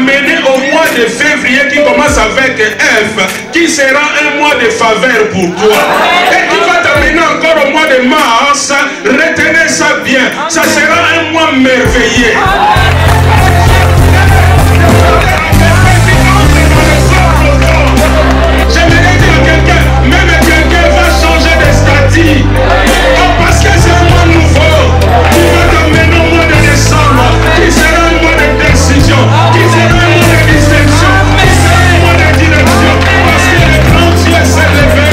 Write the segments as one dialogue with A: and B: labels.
A: amené au mois de février qui commence avec F, qui sera un mois de faveur pour toi. Et qui va t'amener encore au mois de mars. Retenez ça bien. Ça sera un mois merveilleux. J'aimerais dire à quelqu'un, même quelqu'un va changer de statut. Oh, parce que c'est un mois nouveau. Qui va t'amener au mois de décembre. Qui sera un mois de décision. Qui sera un mois de distinction. Qui sera un mois de direction. Parce que le grand Dieu s'est levé.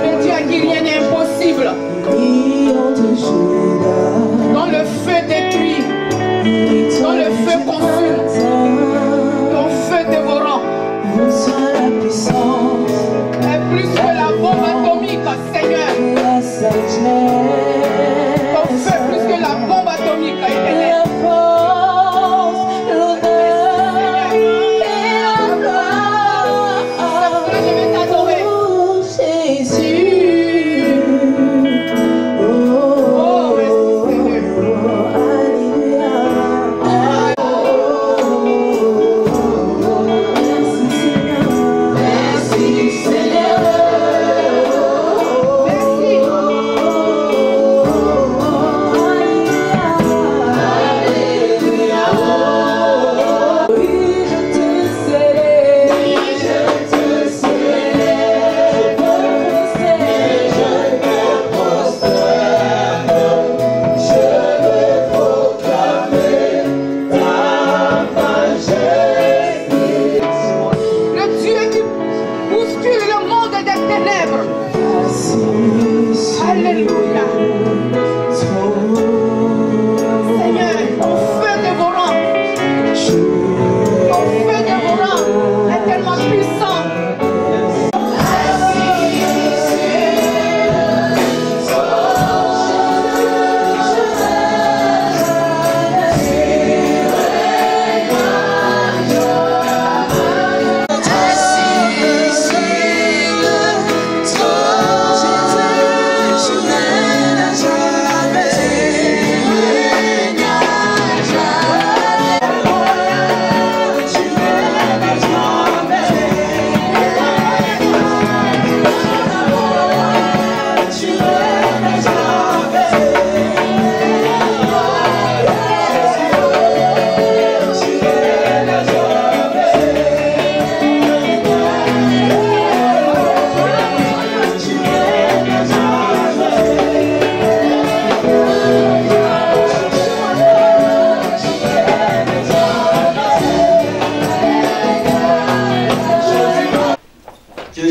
B: Le Dieu à qui rien n'est impossible. Dans le feu détruit, dans le feu consume, ton feu dévorant. Et plus que la bombe atomique, Seigneur. Ton feu plus que la bombe atomique, Éternel.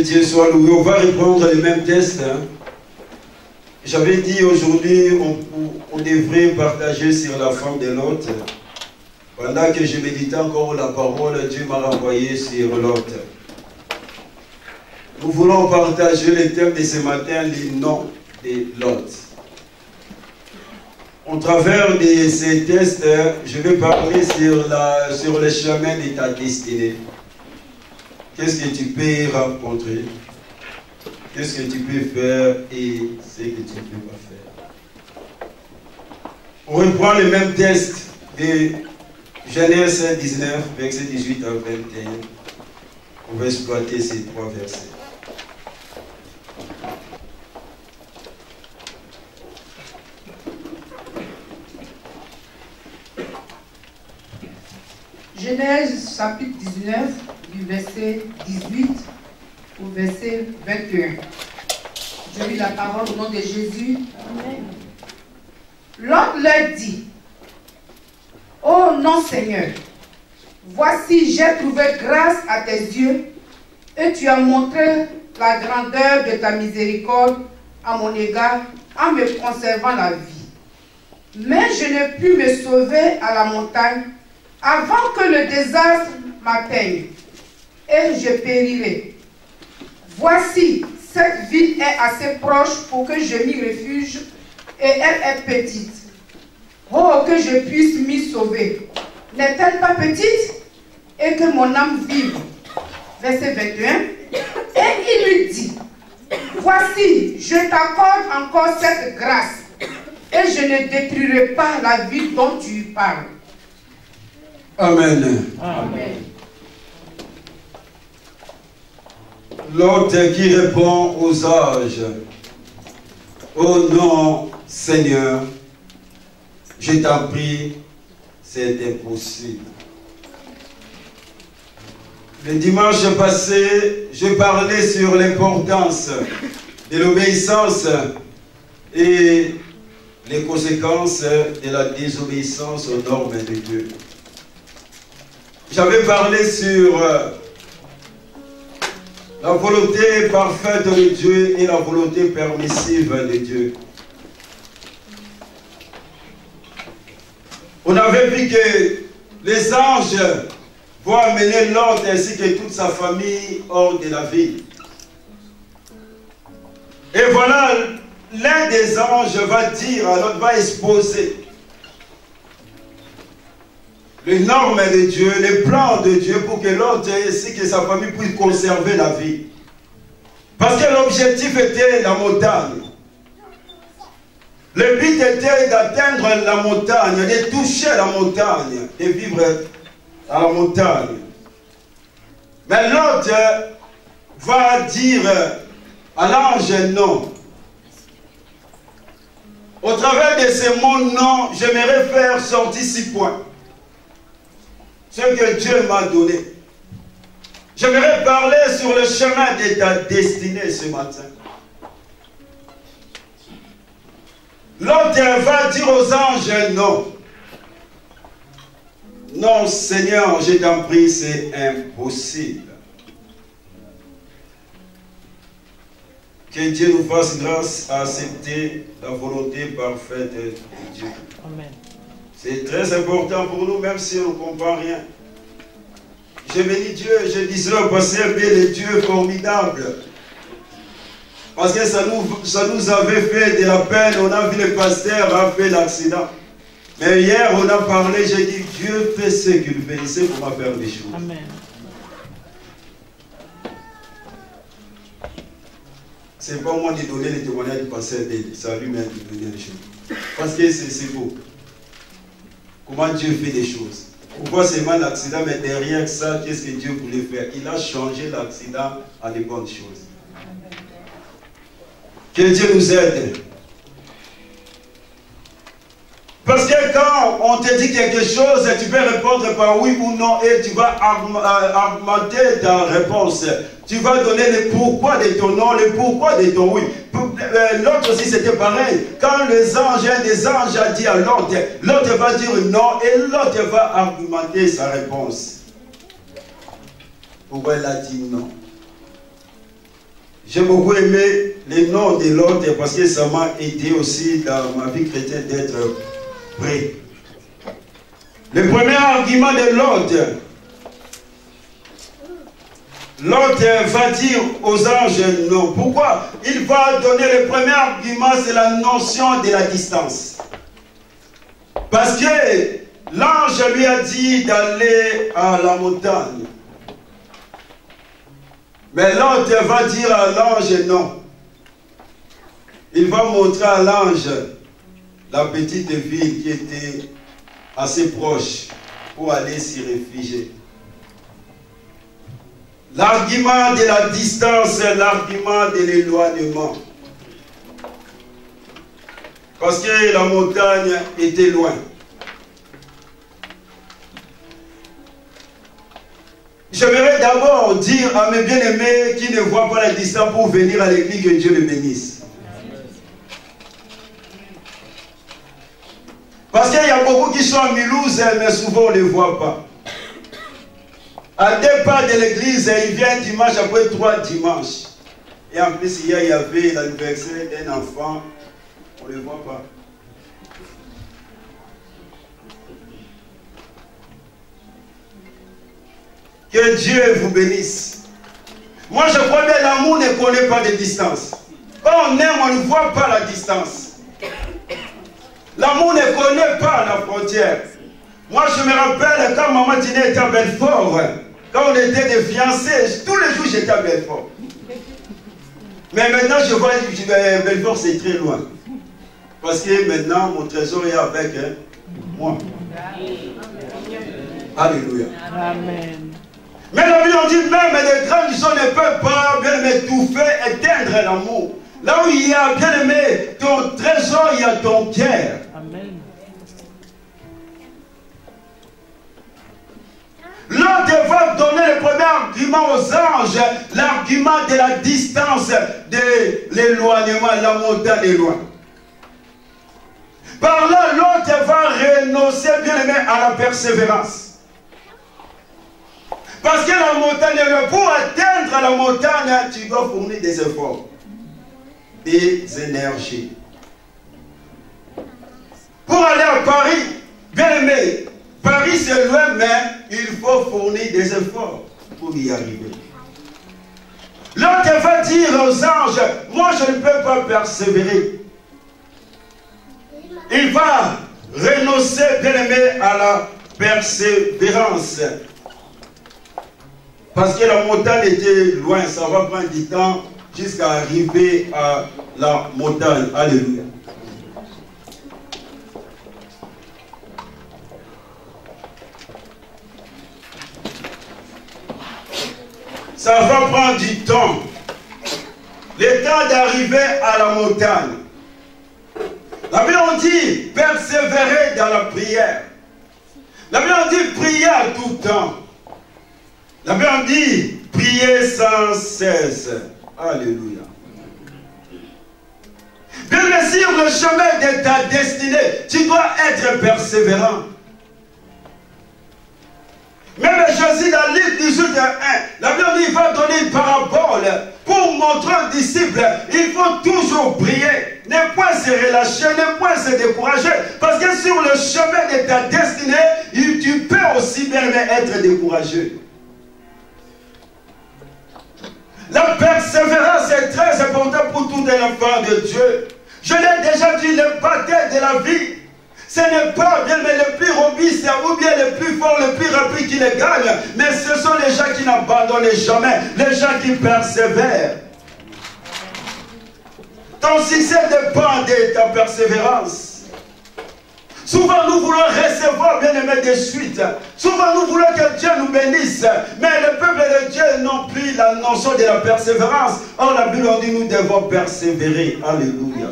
C: Dieu soit loué. On va reprendre les mêmes tests. J'avais dit aujourd'hui, on devrait partager sur la femme de Lot. Pendant que je méditais encore la parole, Dieu m'a renvoyé sur Lot. Nous voulons partager le thème de ce matin, les noms de Lot. Au travers de ces tests, je vais parler sur le chemin de ta destinée. Qu'est-ce que tu peux rencontrer? Qu'est-ce que tu peux faire et ce que tu ne peux pas faire? On reprend le même test de Genèse 19, verset 18 à 21. On va exploiter ces trois versets.
B: Genèse chapitre 19, du verset 18 au verset 21. Je lis la parole au nom de Jésus. Amen. Lot leur dit: Oh non Seigneur, voici j'ai trouvé grâce à tes yeux et tu as montré la grandeur de ta miséricorde à mon égard en me conservant la vie. Mais je n'ai pu me sauver à la montagne avant que le désastre m'atteigne et je périrai. Voici, cette ville est assez proche pour que je m'y refuge et elle est petite. Oh, que je puisse m'y sauver. N'est-elle pas petite? Et que mon âme vive. Verset 21. Et il lui dit: voici, je t'accorde encore cette grâce et je ne détruirai pas la ville dont tu parles.
C: Amen.
B: Amen.
C: L'autre qui répond aux anges: oh non, Seigneur, je t'en prie, c'est impossible. Le dimanche passé, je parlais sur l'importance de l'obéissance et les conséquences de la désobéissance aux normes de Dieu. J'avais parlé sur la volonté parfaite de Dieu et la volonté permissive de Dieu. On avait vu que les anges vont amener Lot ainsi que toute sa famille hors de la ville. Et voilà, l'un des anges va dire à Lot, va exposer les normes de Dieu, les plans de Dieu pour que Lot ainsi que sa famille puisse conserver la vie. Parce que l'objectif était la montagne. Le but était d'atteindre la montagne, de toucher la montagne, de vivre à la montagne. Mais Lot va dire à l'ange non. Au travers de ces mots non, j'aimerais faire sortir 6 points. Ce que Dieu m'a donné. J'aimerais parler sur le chemin de ta destinée ce matin. L'autre va dire aux anges non. Non, Seigneur, je t'en prie, c'est impossible. Que Dieu nous fasse grâce à accepter la volonté parfaite de Dieu.
D: Amen.
C: C'est très important pour nous, même si on ne comprend rien. J'ai béni Dieu, je disais au passé, le Dieu formidable. Parce que ça nous avait fait de la peine. On a vu le pasteur a fait l'accident. Mais hier, on a parlé, j'ai dit, Dieu fait ce qu'il veut, il sait comment faire les choses.
D: Amen.
C: C'est pas moi de donner les témoignages du pasteur, c'est à lui-même de donner les choses. Parce que c'est beau. Comment Dieu fait les choses. Pourquoi c'est mal l'accident, mais derrière ça, qu'est-ce que Dieu voulait faire? Il a changé l'accident en de bonnes choses. Que Dieu nous aide. Parce que quand on te dit quelque chose, tu peux répondre par oui ou non et tu vas augmenter ta réponse. Tu vas donner le pourquoi de ton non, le pourquoi de ton oui. L'autre aussi c'était pareil. Quand les anges, un des anges a dit à l'autre, l'autre va dire non et l'autre va argumenter sa réponse. Pourquoi il a dit non? J'ai beaucoup aimé les noms de l'autre parce que ça m'a aidé aussi dans ma vie chrétienne d'être prêt. Le premier argument de l'autre, l'autre va dire aux anges non. Pourquoi? Il va donner le premier argument, c'est la notion de la distance. Parce que l'ange lui a dit d'aller à la montagne. Mais l'autre va dire à l'ange non. Il va montrer à l'ange la petite ville qui était assez proche pour aller s'y réfugier. L'argument de la distance, l'argument de l'éloignement. Parce que la montagne était loin. J'aimerais d'abord dire à mes bien-aimés qui ne voient pas la distance pour venir à l'église, que Dieu les bénisse. Parce qu'il y a beaucoup qui sont à Mulhouse, mais souvent on ne les voit pas. À départ de l'église, il vient dimanche après 3 dimanches. Et en plus, hier, il y avait l'anniversaire d'un enfant. On ne le voit pas. Que Dieu vous bénisse. Moi, je crois bien l'amour ne connaît pas de distance. Quand on aime, on ne voit pas la distance. L'amour ne connaît pas la frontière. Moi, je me rappelle quand maman Dina était à Belfort, quand on était des fiancés, tous les jours j'étais à Belfort. Mais maintenant, je vois que Belfort, c'est très loin. Parce que maintenant, mon trésor est avec moi. Alléluia.
D: Amen.
C: Mais la Bible dit même les grandes gens ne peuvent pas bien étouffer, éteindre l'amour. Là où il y a, bien aimé, ton trésor, il y a ton cœur.
D: Amen.
C: L'autre va donner le premier argument aux anges, l'argument de la distance, de l'éloignement, la montagne est loin. Par là, l'autre va renoncer, bien aimé, à la persévérance. Parce que la montagne est loin. Pour atteindre la montagne, tu dois fournir des efforts, des énergies. Pour aller à Paris, bien aimé, Paris c'est loin, mais il faut fournir des efforts pour y arriver. L'autre va dire aux anges, moi je ne peux pas persévérer. Il va renoncer, bien aimé, à la persévérance. Parce que la montagne était loin, ça va prendre du temps jusqu'à arriver à la montagne. Alléluia. Ça va prendre du temps. Le temps d'arriver à la montagne. La Bible dit persévérer dans la prière. La Bible dit prier à tout temps. La Bible dit prier sans cesse. Alléluia. Bien sûr, le chemin de ta destinée, tu dois être persévérant. Même Jésus dans Luc 18, 1, la Bible dit qu'il va donner une parabole pour montrer aux disciples, il faut toujours prier, ne point se relâcher, ne point se décourager, parce que sur le chemin de ta destinée, tu peux aussi bien être découragé. La persévérance est très importante pour tout un enfant de Dieu. Je l'ai déjà dit, le bataille de la vie, ce n'est pas bien mais le plus robuste ou bien le plus fort, le plus rapide qui les gagne, mais ce sont les gens qui n'abandonnent jamais, les gens qui persévèrent. Ton succès dépend de ta persévérance. Souvent nous voulons recevoir, bien aimé, des suites. Souvent nous voulons que Dieu nous bénisse. Mais le peuple de Dieu n'a plus la notion de la persévérance. Or la Bible dit nous devons persévérer. Alléluia.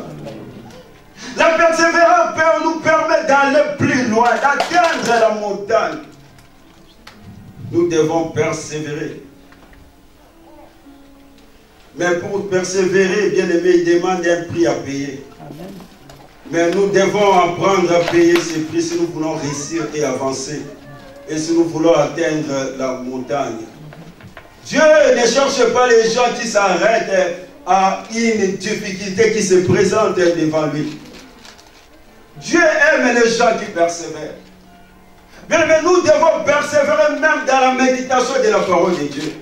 C: La persévérance nous permet d'aller plus loin, d'atteindre la montagne. Nous devons persévérer. Mais pour persévérer, bien aimé, il demande un prix à payer. Amen. Mais nous devons apprendre à payer ce prix si nous voulons réussir et avancer. Et si nous voulons atteindre la montagne. Dieu ne cherche pas les gens qui s'arrêtent à une difficulté qui se présente devant lui. Dieu aime les gens qui persévèrent. Bien, mais nous devons persévérer même dans la méditation de la parole de Dieu.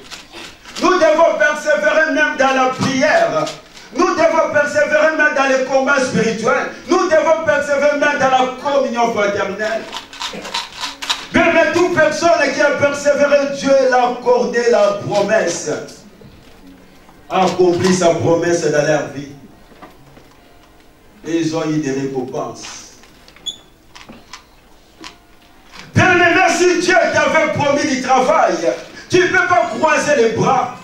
C: Nous devons persévérer même dans la prière. Nous devons persévérer même dans les combats spirituels. Nous devons persévérer même dans la communion fraternelle. Bien, mais toute personne qui a persévéré, Dieu l'a accordé la promesse. A accompli sa promesse dans leur vie. Et ils ont eu des récompenses. Bien, mais si Dieu t'avait promis du travail, tu ne peux pas croiser les bras.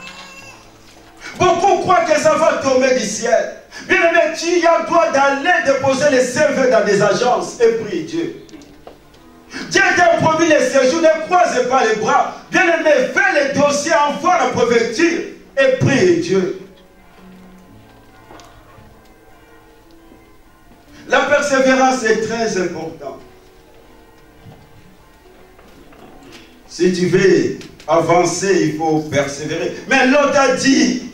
C: Beaucoup croient que ça va tomber du ciel. Bien, mais tu as droit d'aller déposer les CV dans des agences et prier Dieu. Dieu t'a promis les séjours, ne croise pas les bras. Bien-aimé, fais les dossiers, envoie la préfecture et prie Dieu. La persévérance est très importante. Si tu veux avancer, il faut persévérer. Mais l'autre a dit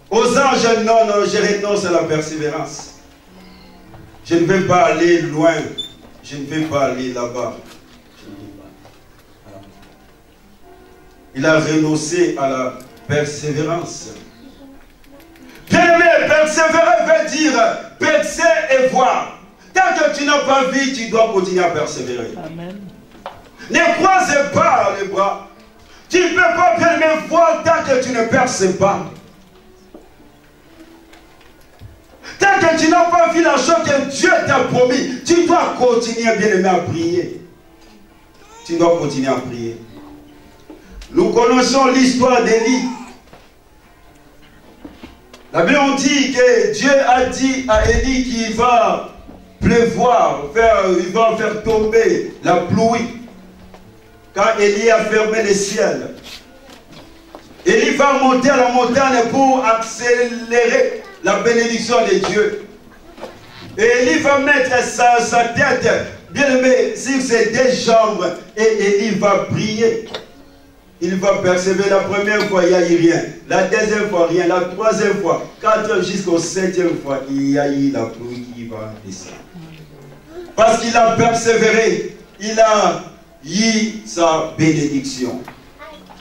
C: aux anges, non, non, je renonce à la persévérance. Je ne vais pas aller loin. Je ne vais pas aller là-bas. Il a renoncé à la persévérance. Bien-aimé, persévérer veut dire percer et voir. Tant que tu n'as pas vu, tu dois continuer à persévérer. Amen. Ne croise pas les bras. Tu ne peux pas bien voir tant que tu ne perces pas. Tant que tu n'as pas vu la chose que Dieu t'a promis, tu dois continuer bien aimé à prier. Tu dois continuer à prier. Nous connaissons l'histoire d'Élie. La Bible dit que Dieu a dit à Élie qu'il va pleuvoir, il va faire tomber la pluie. Quand Élie a fermé les ciels, Élie va monter à la montagne pour accélérer la bénédiction de Dieu. Et Élie va mettre sa tête, bien aimé, sur ses deux jambes, et Élie va prier. Il va persévérer. La première fois, il n'y a eu rien. La deuxième fois, rien. La troisième fois, 4 jusqu'au 7e fois, il y a eu la pluie qui va descendre. Parce qu'il a persévéré, il a eu sa bénédiction.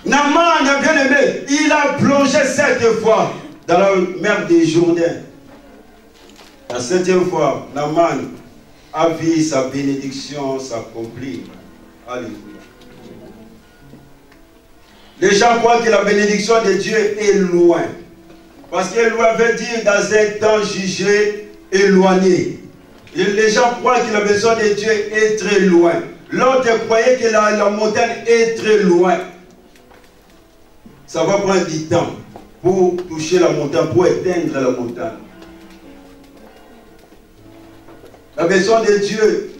C: Naaman, bien aimé, il a plongé 7 fois dans la mer des Jourdains. La 7e fois, Naaman a vu sa bénédiction s'accomplir. Alléluia. Les gens croient que la bénédiction de Dieu est loin. Parce que loin veut dire dans un temps jugé, éloigné. Et les gens croient que la bénédiction de Dieu est très loin. L'autre croyait que la montagne est très loin. Ça va prendre du temps pour toucher la montagne, pour éteindre la montagne. La bénédiction de Dieu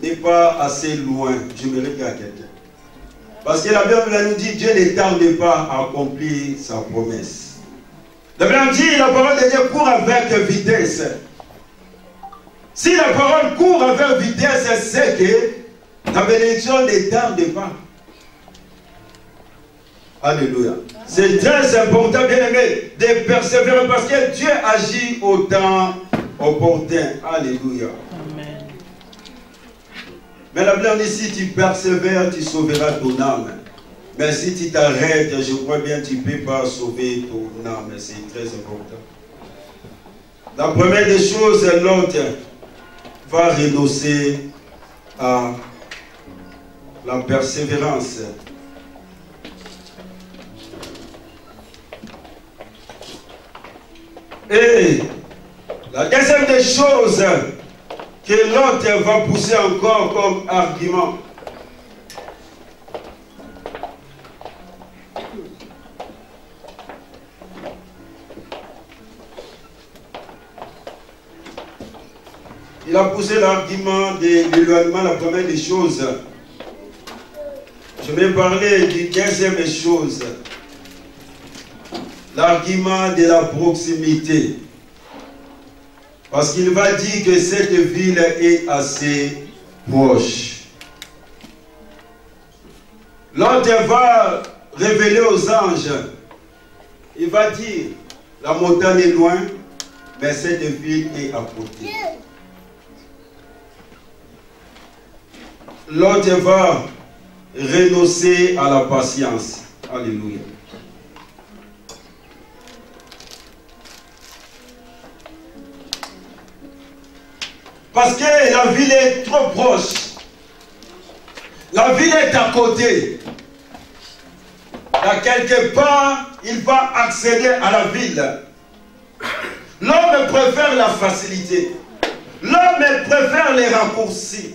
C: n'est pas assez loin. Je me regarde quelqu'un. Parce que la Bible nous dit Dieu ne tarde pas à accomplir sa promesse. La Bible dit la parole de Dieu court avec vitesse. Si la parole court avec vitesse, c'est que la bénédiction ne tarde pas. Alléluia. C'est très important, bien aimé, de persévérer parce que Dieu agit au temps opportun. Alléluia. Amen. Mais la Bible dit, si tu persévères, tu sauveras ton âme. Mais si tu t'arrêtes, je crois bien que tu ne peux pas sauver ton âme. C'est très important. La première des choses, l'autre va renoncer à la persévérance. Et la deuxième des choses que l'autre va pousser encore comme argument, il a poussé l'argument de l'éloignement, la première des choses. Je vais parler du deuxième des choses. L'argument de la proximité. Parce qu'il va dire que cette ville est assez proche. L'autre va révéler aux anges. Il va dire, la montagne est loin, mais cette ville est à côté. L'autre va renoncer à la patience. Alléluia. Parce que la ville est trop proche. La ville est à côté. À quelque part, il va accéder à la ville. L'homme préfère la facilité. L'homme préfère les raccourcis.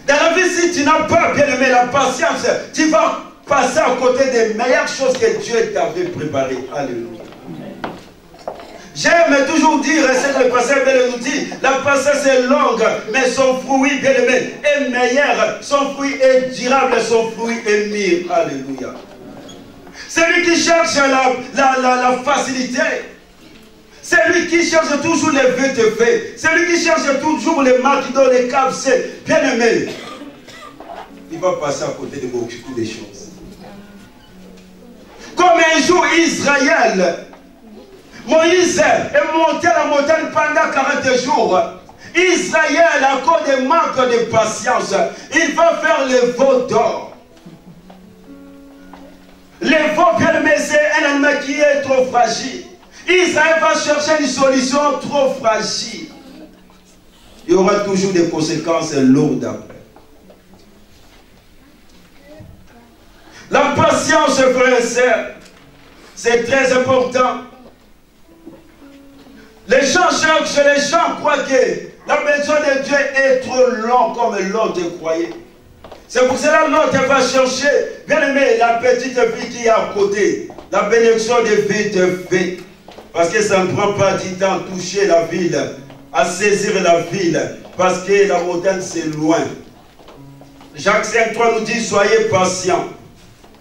C: Dans la vie, si tu n'as pas bien aimé la patience, tu vas passer à côté des meilleures choses que Dieu t'avait préparées. Alléluia. J'aime toujours dire, c'est que le pasteur nous dit, la patience est longue, mais son fruit, bien aimé, est meilleur. Son fruit est durable, son fruit est mûr. Alléluia. Celui qui cherche la facilité, celui qui cherche toujours les vite faits, celui qui cherche toujours les marques dans les caves, c'est bien aimé. Il va passer à côté de beaucoup de choses. Comme un jour Israël, Moïse est monté à la montagne pendant 40 jours. Israël, à cause des manques de patience, il va faire le veau d'or. Le veau, bien aimé, c'est un animal qui est trop fragile. Israël va chercher une solution trop fragile. Il y aura toujours des conséquences lourdes après. La patience, frères et sœurs, c'est très important. Les gens cherchent, les gens croient que la bénédiction de Dieu est trop longue comme l'autre croyait. C'est pour cela que l'autre va chercher, bien aimé, la petite fille qui est à côté. La bénédiction de vite fait. Parce que ça ne prend pas du temps à toucher la ville, à saisir la ville. Parce que la montagne c'est loin. Jacques 5,3 nous dit, soyez patients.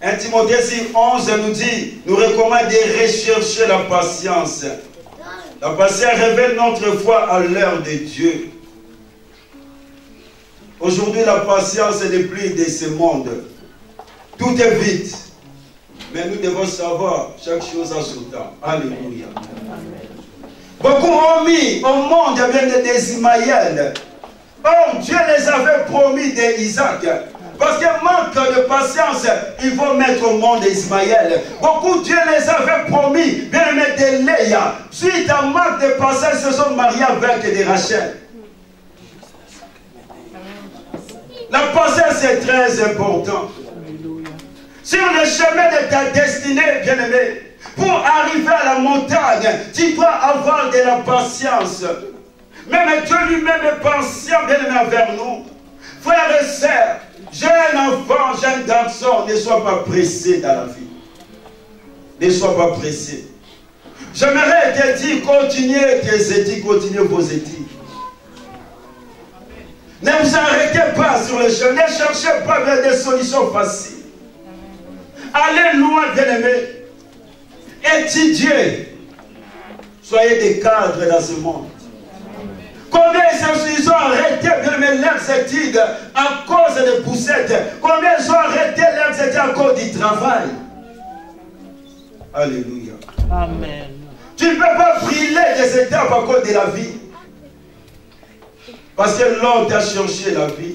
C: 1 Timothée 6,11 nous dit, nous recommande de rechercher la patience. La patience révèle notre foi à l'heure de Dieu. Aujourd'hui, la patience n'est plus de ce monde. Tout est vite. Mais nous devons savoir chaque chose à son temps. Alléluia. Beaucoup ont mis au monde bien des Ismaël. Or, Dieu les avait promis d'Isaac. Parce que manque de patience, il faut mettre au monde d'Ismaël. Beaucoup Dieu les avait promis, bien aimé de Léa. Suite à manque de patience, ils se sont mariés avec des Rachel. La patience est très importante. Sur le chemin de ta destinée, bien aimé, pour arriver à la montagne, tu dois avoir de la patience. Même Dieu lui-même est patient, bien aimé, envers nous. Frères et sœurs, jeune enfant, jeune garçon, ne sois pas pressé dans la vie. Ne sois pas pressé. J'aimerais te dire, continuez tes études, continuez vos études. Ne vous arrêtez pas sur le chemin, ne cherchez pas vers des solutions faciles. Allez loin, bien-aimé. Étudiez. Soyez des cadres dans ce monde. Combien ils ont arrêté leurs études à cause des poussettes? Combien ils ont arrêté leurs études à cause du travail? Alléluia.
D: Amen.
C: Tu ne peux pas brûler des étapes à cause de la vie. Parce que l'homme a cherché la vie.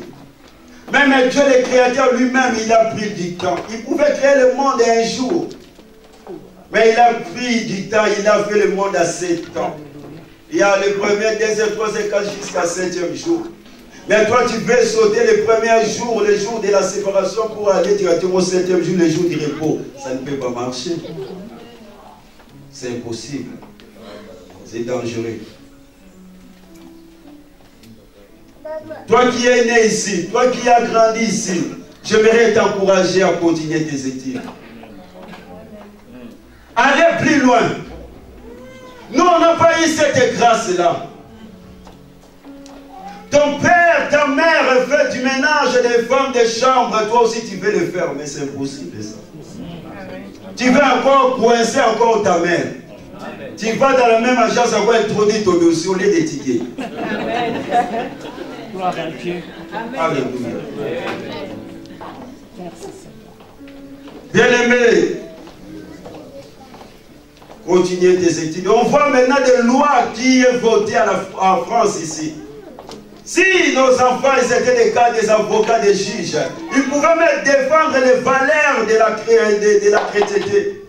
C: Même Dieu, le Créateur lui-même, il a pris du temps. Il pouvait créer le monde un jour. Mais il a pris du temps, il a fait le monde à 7 ans. Il y a le premier, deuxième, troisième, quatrième, jusqu'à 7e jour. Mais toi, tu veux sauter le premier jour, le jour de la séparation, pour aller directement au 7e jour, le jour du repos. Ça ne peut pas marcher. C'est impossible. C'est dangereux. Toi qui es né ici, toi qui as grandi ici, j'aimerais t'encourager à continuer tes études. Allez plus loin. Nous, on n'a pas eu cette grâce-là. Ton père, ta mère fait du ménage des femmes de chambre, toi aussi tu veux le faire, mais c'est impossible ça. Tu veux encore coincer encore ta mère. Tu vas dans la même agence encore introduire ton dossier au lieu des tickets.
D: Gloire à Dieu.
C: Alléluia. Bien-aimé, continuez tes études. On voit maintenant des lois qui sont votées en France ici. Si nos enfants ils étaient des cas des avocats, des juges, ils pourraient même défendre les valeurs de la chrétienté.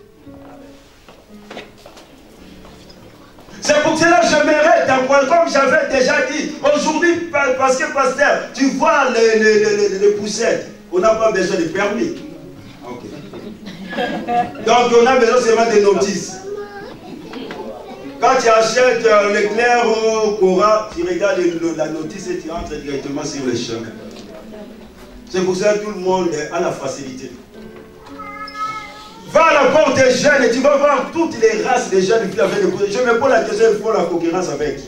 C: C'est pour cela que j'aimerais t'encourager, comme j'avais déjà dit, aujourd'hui, parce que pasteur, tu vois les poussettes, on n'a pas besoin de permis. Okay. Donc on a besoin seulement de notices. Quand tu achètes l'éclair au Cora, tu regardes la notice et tu entres directement sur le chemin. C'est pour ça que tout le monde a la facilité. Va à la porte des jeunes et tu vas voir toutes les races des jeunes qui avaient des coups. Je me pose la question, il faut la concurrence avec qui?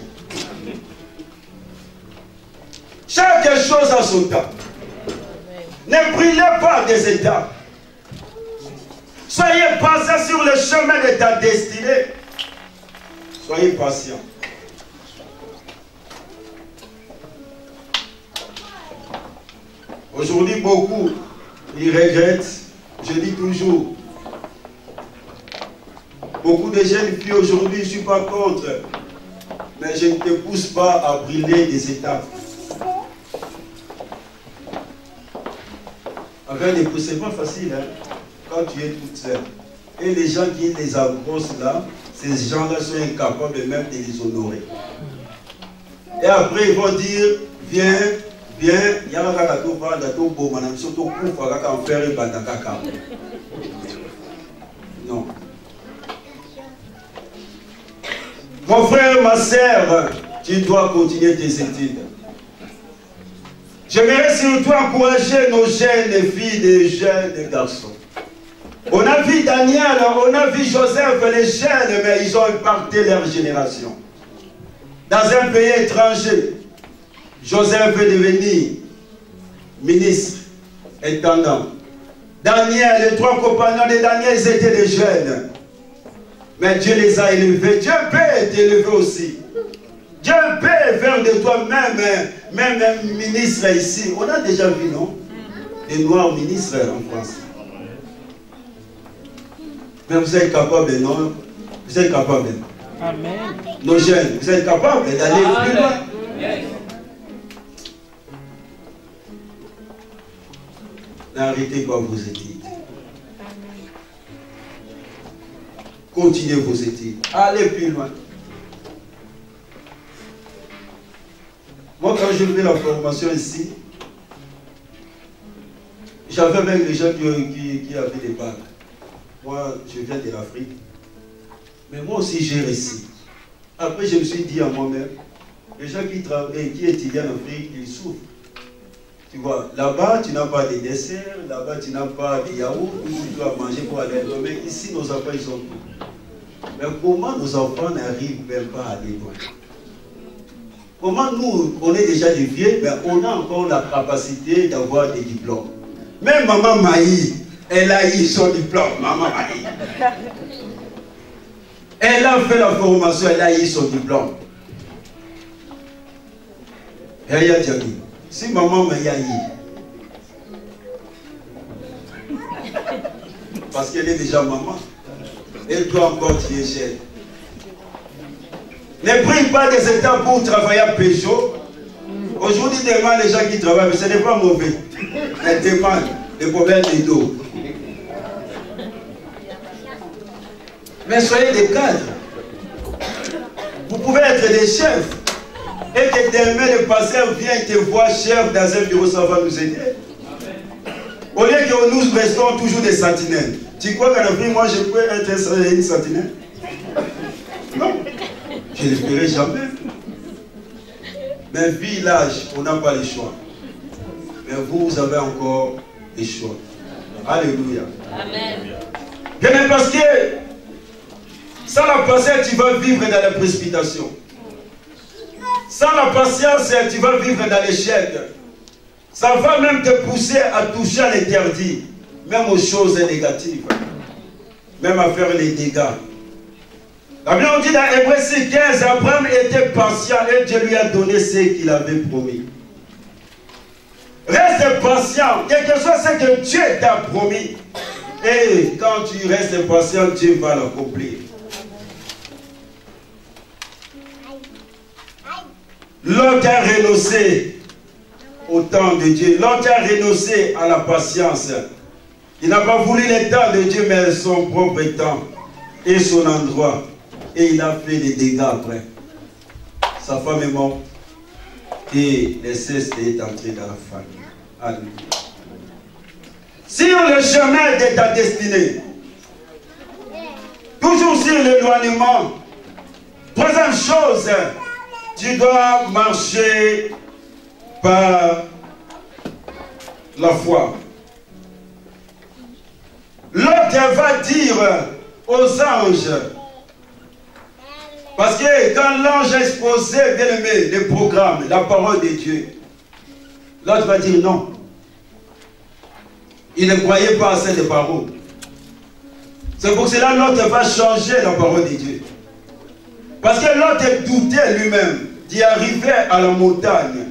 C: Chaque chose a son temps. Ne brûlez pas des étapes. Soyez patient sur le chemin de ta destinée. Soyez patient. Aujourd'hui, beaucoup, ils regrettent. Je dis toujours, beaucoup de jeunes filles aujourd'hui, je ne suis pas contre, mais je ne te pousse pas à brûler des étapes. Avec les pouces, ce n'est pas facile, hein, quand tu es toute seule. Et les gens qui les approchent là, ces gens-là sont incapables même de les honorer. Et après, ils vont dire, viens, viens, il y a un gars qui va dans beau madame, surtout pour faire un faire et bandakaka. Non. Mon frère, ma sœur, tu dois continuer tes études. J'aimerais surtout encourager nos jeunes filles et jeunes garçons. On a vu Daniel, on a vu Joseph, les jeunes, mais ils ont impacté leur génération. Dans un pays étranger, Joseph est devenu ministre, intendant. Daniel, les 3 compagnons de Daniel, ils étaient des jeunes. Mais Dieu les a élevés. Dieu peut t'élever aussi. Dieu peut faire de toi même un ministre ici. On a déjà vu, non? Des noirs ministres en France. Mais vous êtes capable, non? Vous êtes capable.
D: Amen.
C: Nos jeunes, vous êtes capables d'aller plus loin. N'arrêtez pas vos études. Continuez vos études. Allez plus loin. Moi, quand j'ai fait la formation ici, j'avais même les gens qui avaient des bacs. Moi, je viens de l'Afrique. Mais moi aussi, j'ai réussi. Après, je me suis dit à moi-même, les gens qui travaillent, qui étudient en Afrique, ils souffrent. Tu vois, là-bas, tu n'as pas de dessert, là-bas, tu n'as pas de yaourt, tu dois manger pour aller. Mais ici, nos enfants, ils ont tout. Mais comment nos enfants n'arrivent même pas à aller loin? Comment nous, on est déjà des vieux, mais on a encore la capacité d'avoir des diplômes. Même maman Maï, elle a eu son diplôme, maman Maï. Elle a fait la formation, elle a eu son diplôme. Elle a dit, si maman Maï a eu, parce qu'elle est déjà maman, et toi encore tu es jeune. Ne brille pas des étapes pour travailler à Peugeot. Aujourd'hui, demande les gens qui travaillent, mais ce n'est pas mauvais. Elle demande les problèmes de dos. Mais soyez des cadres. Vous pouvez être des chefs. Et que demain, le pasteur vient te voir chef dans un bureau, ça va nous aider. Au lieu que nous restons toujours des sentinelles. Tu crois qu'en Afrique, moi, je peux être une sentinelle? Non. Je ne le ferai jamais. Mais village, on n'a pas le choix. Mais vous avez encore le choix. Alléluia. Amen. Bien, parce que sans la patience, tu vas vivre dans la précipitation. Sans la patience, tu vas vivre dans l'échec. Ça va même te pousser à toucher à l'interdit. Même aux choses négatives. Même à faire les dégâts. La Bible dit dans Hébreux 6:15, Abraham était patient et Dieu lui a donné ce qu'il avait promis. Reste patient, quel que soit ce que Dieu t'a promis. Et quand tu restes patient, Dieu va l'accomplir. L'homme a renoncé au temps de Dieu. L'homme a renoncé à la patience. Il n'a pas voulu le temps de Dieu, mais son propre temps et son endroit. Et il a fait des dégâts après. Sa femme est morte. Et l'inceste est entré dans la famille. Alléluia. Sur le chemin de ta destinée, toujours sur l'éloignement, troisième chose, tu dois marcher par la foi. L'autre va dire aux anges, parce que quand l'ange a exposé, bien aimé, le programme, la parole de Dieu, l'autre va dire non. Il ne croyait pas à cette parole. C'est pour cela que l'autre va changer la parole de Dieu. Parce que l'autre doutait lui-même d'y arriver à la montagne.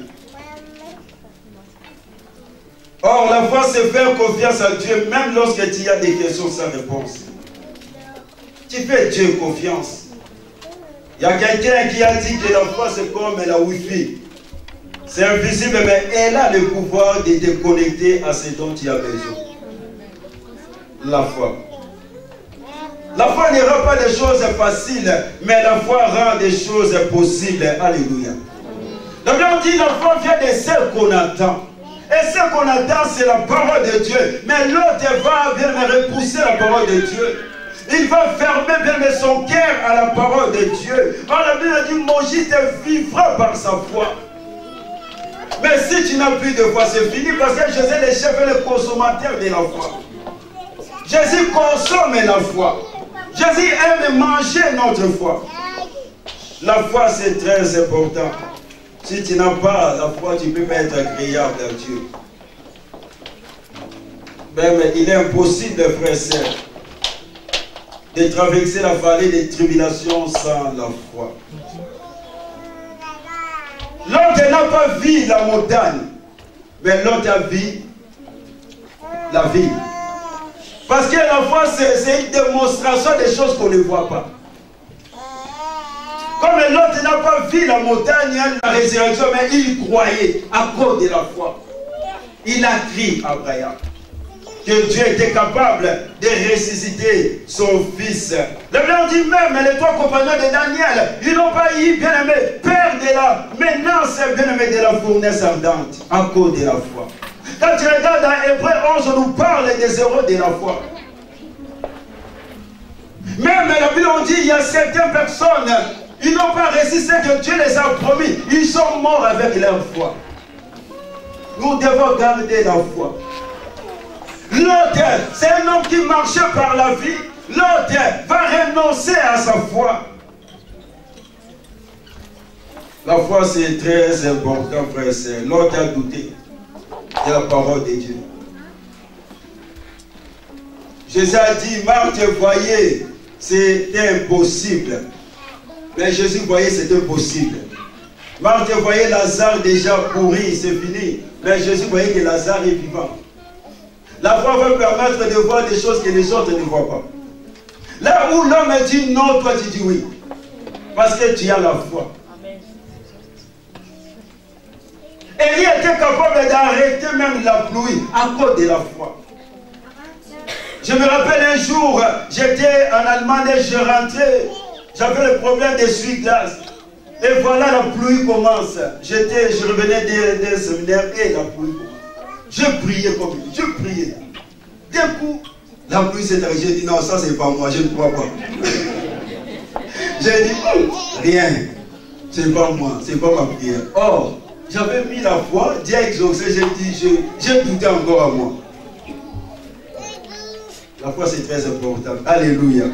C: Or, la foi, c'est faire confiance à Dieu, même lorsque tu as des questions sans réponse. Tu fais Dieu confiance. Il y a quelqu'un qui a dit que la foi, c'est comme la Wi-Fi. C'est invisible, mais elle a le pouvoir de te connecter à ce dont tu as besoin. La foi. La foi ne rend pas des choses faciles, mais la foi rend des choses possibles. Alléluia. La Bible dit que la foi vient de ce qu'on attend. Et ce qu'on attend, c'est la parole de Dieu. Mais l'autre va bien repousser la parole de Dieu. Il va fermer bien son cœur à la parole de Dieu. Alors la Bible dit, Moïse vivra par sa foi. Mais si tu n'as plus de foi, c'est fini, parce que Jésus est le chef et le consommateur de la foi. Jésus consomme la foi. Jésus aime manger notre foi. La foi, c'est très important. Si tu n'as pas la foi, tu ne peux pas être agréable à Dieu. Mais il est impossible, frères et sœurs, de traverser la vallée des tribulations sans la foi. L'autre n'a pas vu la montagne, mais l'autre a vu la vie. Parce que la foi, c'est une démonstration des choses qu'on ne voit pas. Comme l'autre n'a pas vu la montagne, la résurrection, mais il croyait à cause de la foi. Il a crié à Abraham que Dieu était capable de ressusciter son fils. La Bible dit même, les trois compagnons de Daniel, ils n'ont pas eu, bien aimé, peur de la menace, bien aimé, de la fournaise ardente, à cause de la foi. Quand tu regardes dans Hébreu 11, on nous parle des héros de la foi. Même la Bible dit, il y a certaines personnes, ils n'ont pas résisté que Dieu les a promis. Ils sont morts avec leur foi. Nous devons garder la foi. L'autre, c'est un homme qui marchait par la vie. L'autre va renoncer à sa foi. La foi, c'est très important, frère et sœur. L'autre a douté de la parole de Dieu. Jésus a dit, Marthe, voyez, c'était impossible. Mais Jésus voyait, c'était possible. Marthe voyait Lazare déjà pourri, c'est fini. Mais Jésus voyait que Lazare est vivant. La foi va permettre de voir des choses que les autres ne voient pas. Là où l'homme dit non, toi tu dis oui. Parce que tu as la foi. Élie était capable d'arrêter même la pluie à cause de la foi. Je me rappelle un jour, j'étais en Allemagne et je rentrais. J'avais le problème d'essuie-glace. Et voilà, la pluie commence. Je revenais des séminaires et la pluie commence. Je priais comme lui, je priais. D'un coup, la pluie s'est arrêtée. J'ai dit non, ça c'est pas moi, je ne crois pas. J'ai dit rien, c'est pas moi, c'est pas ma prière. Or, j'avais mis la foi, Dieu a exaucé, j'ai dit, j'ai douté encore à moi. La foi c'est très important. Alléluia.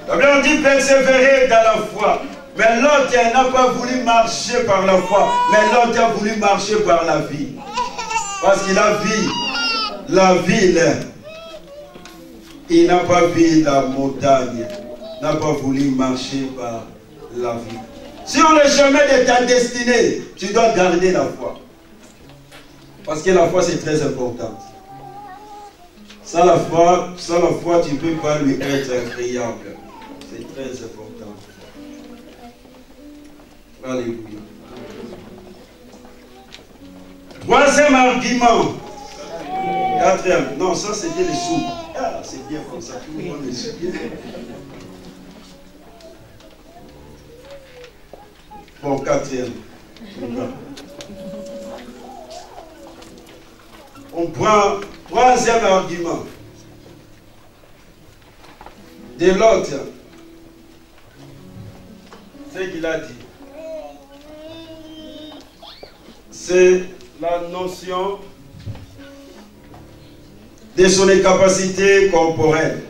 C: La Bible dit persévérer dans la foi. Mais l'autre n'a pas voulu marcher par la foi, mais l'autre a voulu marcher par la vie. Parce qu'il a vu la ville. Il n'a pas vu la montagne. Il n'a pas voulu marcher par la vie. Sur le chemin de ta destinée, tu dois garder la foi. Parce que la foi c'est très important. Sans la foi, tu ne peux pas lui être agréable. C'est très important. Alléluia. Troisième argument. Quatrième. Non, ça c'était les sous. Ah, c'est bien comme ça. Tout le monde est sûr. Bon, quatrième. On prend troisième argument. De l'autre. Ce qu'il a dit. C'est la notion de son incapacité corporelle.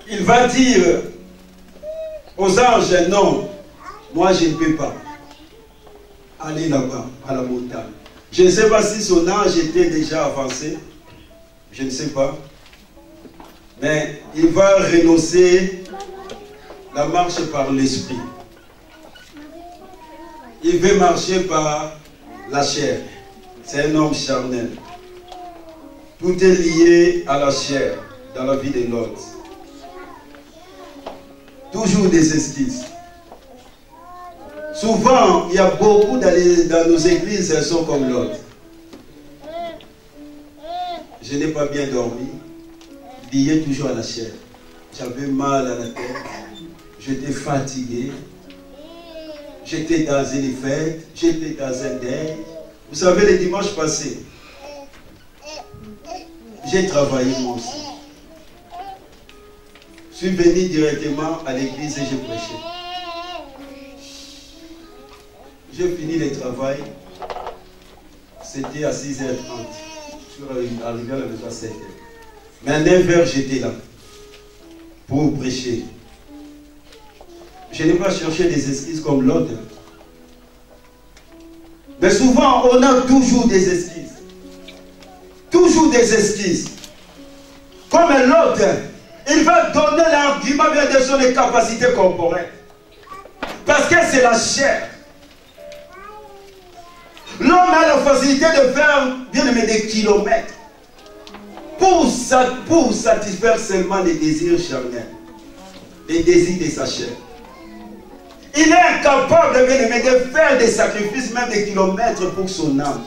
C: Il va dire aux anges, non, moi je ne peux pas aller là-bas, à la montagne. Je ne sais pas si son ange était déjà avancé, je ne sais pas. Mais il va renoncer la marche par l'esprit. Il veut marcher par la chair. C'est un homme charnel. Tout est lié à la chair dans la vie de l'autre. Toujours des esquisses. Souvent, il y a beaucoup dans nos églises, elles sont comme l'autre. Je n'ai pas bien dormi, lié toujours à la chair. J'avais mal à la tête, j'étais fatigué, j'étais dans une fête, j'étais dans un deuil. Vous savez, le dimanche passé, j'ai travaillé moi aussi. Je suis venu directement à l'église et j'ai prêché. J'ai fini le travail, c'était à 6h30. Je suis arrivé à la maison à 7h. Mais à 9h, j'étais là pour prêcher. Je n'ai pas cherché des excuses comme l'autre. Mais souvent, on a toujours des excuses. Toujours des excuses. Comme l'autre, il va donner l'argument de son incapacité corporelle. Parce que c'est la chair. L'homme a la facilité de faire, bien aimé, des kilomètres pour satisfaire seulement les désirs charnels, les désirs de sa chair. Il est incapable, bien aimé, de faire des sacrifices, même des kilomètres pour son âme.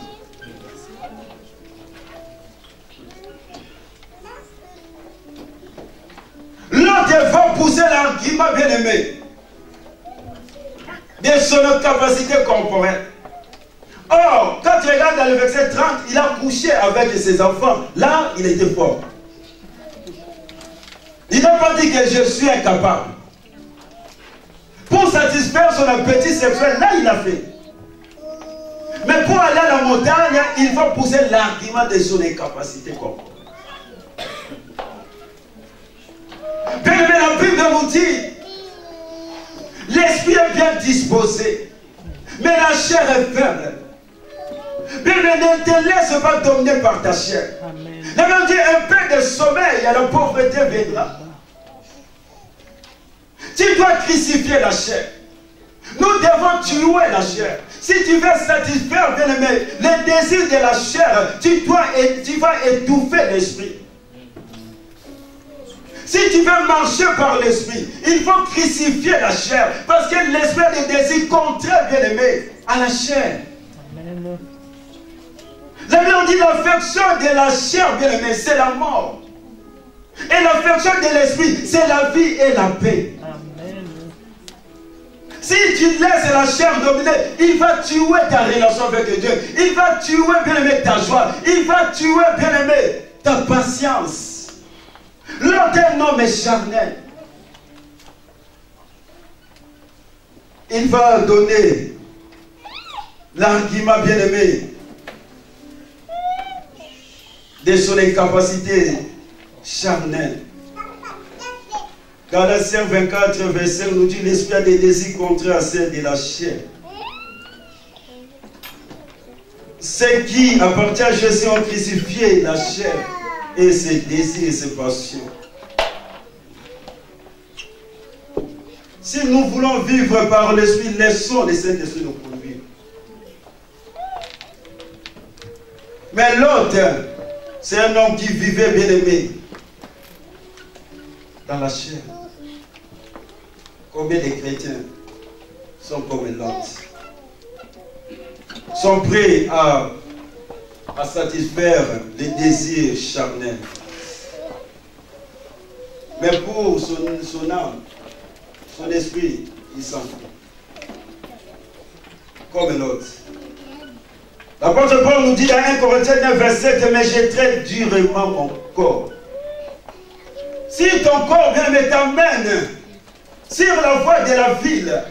C: L'autre va pousser l'argument, bien aimé, de son capacité corporelle. Or, quand tu regardes dans le verset 30, il a couché avec ses enfants. Là, il était fort. Il n'a pas dit que je suis incapable. Pour satisfaire son appétit sexuel, là, il a fait. Mais pour aller à la montagne, il va pousser l'argument de son incapacité corporelle. Bien, mais la Bible vous dit, l'esprit est bien disposé, mais la chair est faible. Mais ne te laisse pas dominer par ta chair. La Bible dit, un peu de sommeil, et la pauvreté viendra. Tu dois crucifier la chair. Nous devons tuer la chair. Si tu veux satisfaire, bien aimé, les désirs de la chair, tu vas étouffer l'esprit. Si tu veux marcher par l'esprit, il faut crucifier la chair. Parce que l'esprit a des désirs contraires, bien aimé, à la chair. Amen. La Bible dit l'affection de la chair, bien aimé, c'est la mort. Et l'affection de l'esprit, c'est la vie et la paix. Amen. Si tu laisses la chair dominer, il va tuer ta relation avec Dieu. Il va tuer, bien aimé, ta joie. Il va tuer, bien aimé, ta patience. L'autre homme est charnel. Il va donner l'argument, bien aimé, de son incapacité charnelle. Galatiens 24, verset nous dit, l'esprit a des désirs contraires à celle de la chair. Ceux qui appartient à Jésus ont crucifié la chair et ses désirs et ses passions. Si nous voulons vivre par l'esprit, laissons le Saint-Esprit nous conduire. Mais l'autre, c'est un homme qui vivait bien aimé dans la chair. Combien de chrétiens sont comme l'autre? Sont prêts à satisfaire les désirs charnels. Mais pour son âme, son esprit, il s'en fout. Comme l'autre. L'apôtre Paul nous dit dans 1 Corinthiens 9, verset 7, mais je traite durement mon corps. Si ton corps bien t'amène sur la voie de la ville,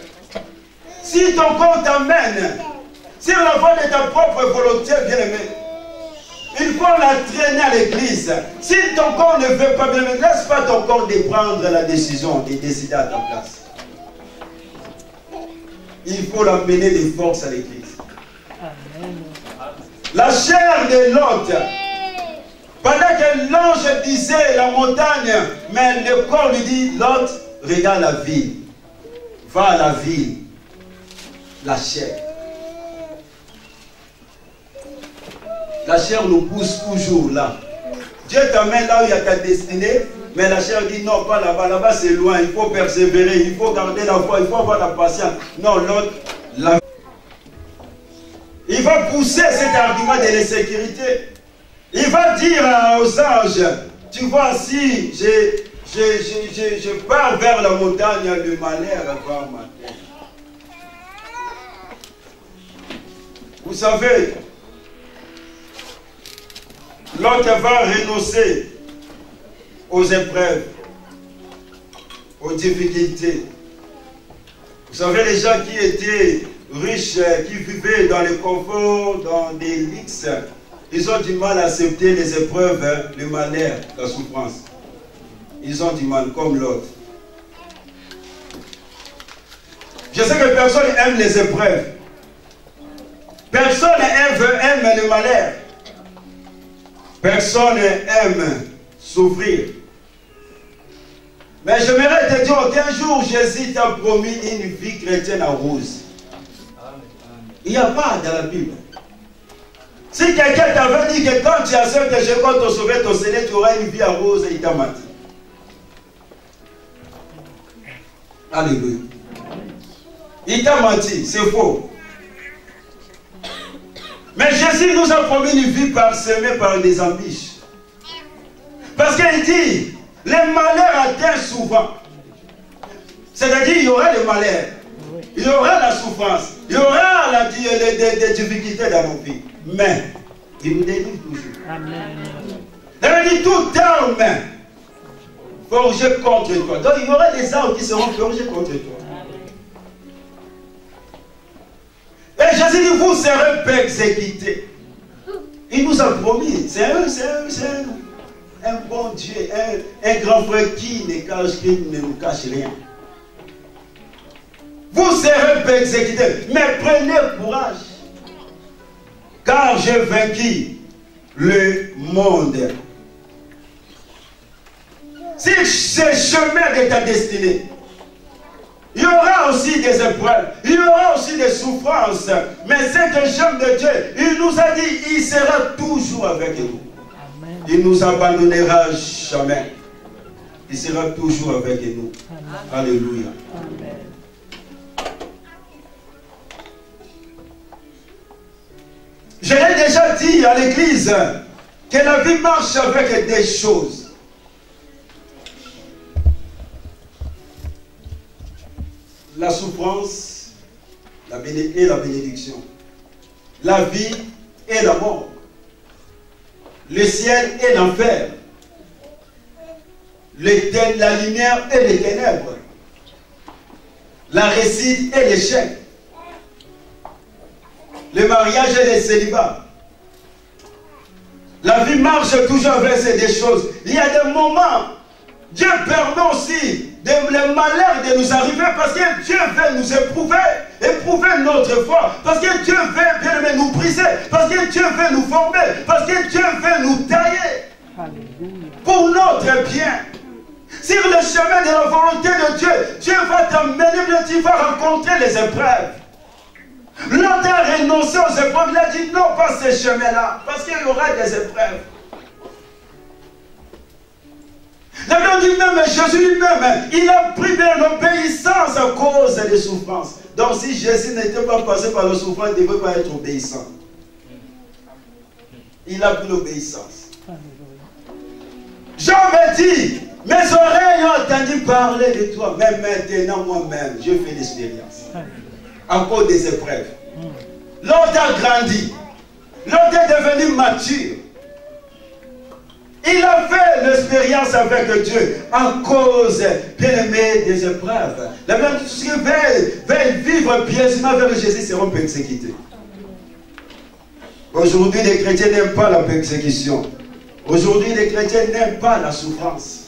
C: Si ton corps t'amène sur la voie de ta propre volonté, bien-aimé, il faut la traîner à l'église. Si ton corps ne veut pas, bien-aimé, laisse pas ton corps de prendre la décision de décider à ta place. Il faut l'amener de force à l'église. La chair de Lot, pendant que l'ange disait la montagne, mais le corps lui dit, Lot, regarde la ville. Va à la ville. La chair. La chair nous pousse toujours là. Dieu t'amène là où il y a ta destinée, mais la chair dit non, pas là-bas. Là-bas c'est loin, il faut persévérer, il faut garder la foi, il faut avoir la patience. Non, l'autre, il va pousser cet argument de l'insécurité. Il va dire aux anges, tu vois, si je pars vers la montagne, le malheur va m'atteindre. Vous savez, l'autre va renoncer aux épreuves, aux difficultés. Vous savez, les gens qui étaient riches, qui vivaient dans le confort, dans des luxes, ils ont du mal à accepter les épreuves, le malheur, la souffrance. Ils ont du mal, comme l'autre. Je sais que personne n'aime les épreuves. Personne aime le malheur. Personne aime souffrir. Mais j'aimerais te dire qu'un jour Jésus t'a promis une vie chrétienne en rose. Il n'y a pas dans la Bible. Si quelqu'un t'avait dit que quand tu acceptes Jésus, quand tu sauves ton Seigneur, tu auras une vie en rose, il t'a menti. Alléluia. Il t'a menti, c'est faux. Mais Jésus nous a promis une vie parsemée par des embûches. Parce qu'il dit, les malheurs atteignent souvent. C'est-à-dire, il y aura le malheur, il y aura la souffrance, il y aura des difficultés dans nos vies. Mais, il nous délivre toujours. Amen. Il dit, tout arme forgée contre toi. Donc, il y aura des armes qui seront forgées contre toi. Et Jésus dit, vous serez persécutés. Il nous a promis. C'est un bon Dieu, un grand frère qui ne nous cache rien. Vous serez persécutés. Mais prenez courage. Car j'ai vaincu le monde. Si c'est le chemin de ta destinée, il y aura aussi des épreuves, il y aura aussi des souffrances. Mais c'est que j'aime de Dieu, il nous a dit, il sera toujours avec nous. Amen. Il ne nous abandonnera jamais. Il sera toujours avec nous. Amen. Alléluia. Amen. Je l'ai déjà dit à l'église que la vie marche avec des choses. La souffrance et la bénédiction. La vie et la mort. Le ciel et l'enfer. La lumière et les ténèbres. La réussite et l'échec. Le mariage et le célibat. La vie marche toujours avec ces choses. Il y a des moments, Dieu permet aussi le malheur de nous arriver parce que Dieu veut nous éprouver notre foi, parce que Dieu veut bien nous briser, parce que Dieu veut nous former, parce que Dieu veut nous tailler. Alléluia. Pour notre bien. Sur le chemin de la volonté de Dieu, Dieu va t'amener, tu vas rencontrer les épreuves. L'autre a renoncé aux épreuves, il a dit non, pas ce chemin-là, parce qu'il y aura des épreuves. La Bible dit même, Jésus lui-même, il a pris de l'obéissance à cause des souffrances. Donc si Jésus n'était pas passé par la souffrance, il ne devait pas être obéissant. Il a pris l'obéissance. Jean me dit, mes oreilles ont entendu parler de toi, mais maintenant moi-même, je fais l'expérience. À cause des épreuves. L'autre a grandi. L'autre est devenu mature. Il a fait l'expérience avec Dieu à cause, bien aimé, des épreuves. La même chose qui veulent vivre pieusement avec Jésus seront persécutés. Aujourd'hui, les chrétiens n'aiment pas la persécution. Aujourd'hui, les chrétiens n'aiment pas la souffrance.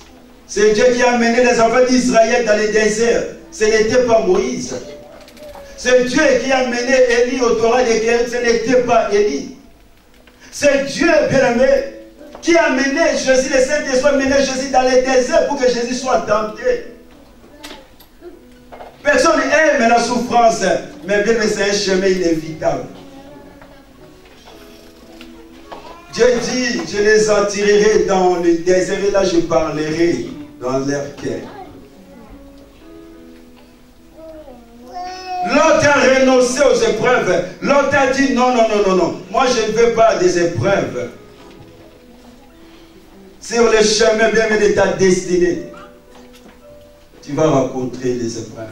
C: C'est Dieu qui a amené les enfants d'Israël dans les déserts. Ce n'était pas Moïse. C'est Dieu qui a amené Élie au Torah des guerres. Ce n'était pas Élie. C'est Dieu, bien aimé, qui a amené Jésus, le Saint-Esprit a amené Jésus dans les déserts pour que Jésus soit tenté. Personne n'aime la souffrance, mais bien aimé, c'est un chemin inévitable. Dieu dit, je les attirerai dans le désert et là je parlerai dans leur cœur. L'autre a renoncé aux épreuves. L'autre a dit non, non, non, non, non. Moi je ne veux pas des épreuves. Sur le chemin bien de ta destinée, tu vas rencontrer les épreuves.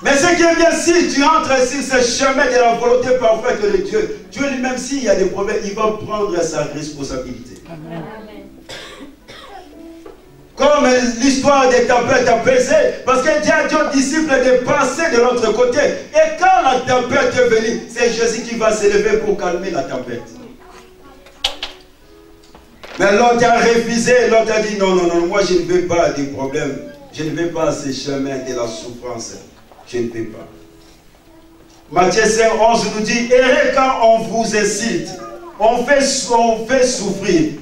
C: Mais ce qui est bien, si tu entres sur ce chemin de la volonté parfaite de Dieu, Dieu lui-même, s'il y a des problèmes, il va prendre sa responsabilité. Amen. Comme l'histoire des tempêtes apaisées, parce que Dieu a dit aux disciples de passer de l'autre côté. Et quand la tempête est venue, c'est Jésus qui va s'élever pour calmer la tempête. Mais l'autre a refusé, l'autre a dit non, non, non, moi je ne veux pas des problèmes. Je ne veux pas ces chemins de la souffrance. Je ne peux pas. Matthieu 5, 11 nous dit, errez quand on vous incite, on fait souffrir.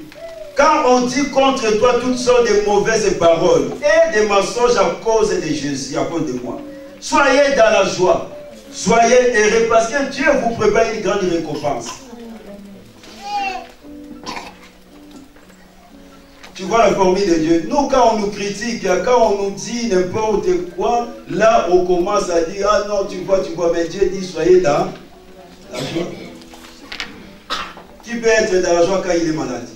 C: Quand on dit contre toi toutes sortes de mauvaises paroles et des mensonges à cause de Jésus, à cause de moi. Soyez dans la joie. Soyez heureux parce que Dieu vous prépare une grande récompense. Tu vois la formule de Dieu. Nous, quand on nous critique, quand on nous dit n'importe quoi, là, on commence à dire, ah non, tu vois, mais Dieu dit, soyez dans la joie. Qui peut être dans la joie quand il est malade?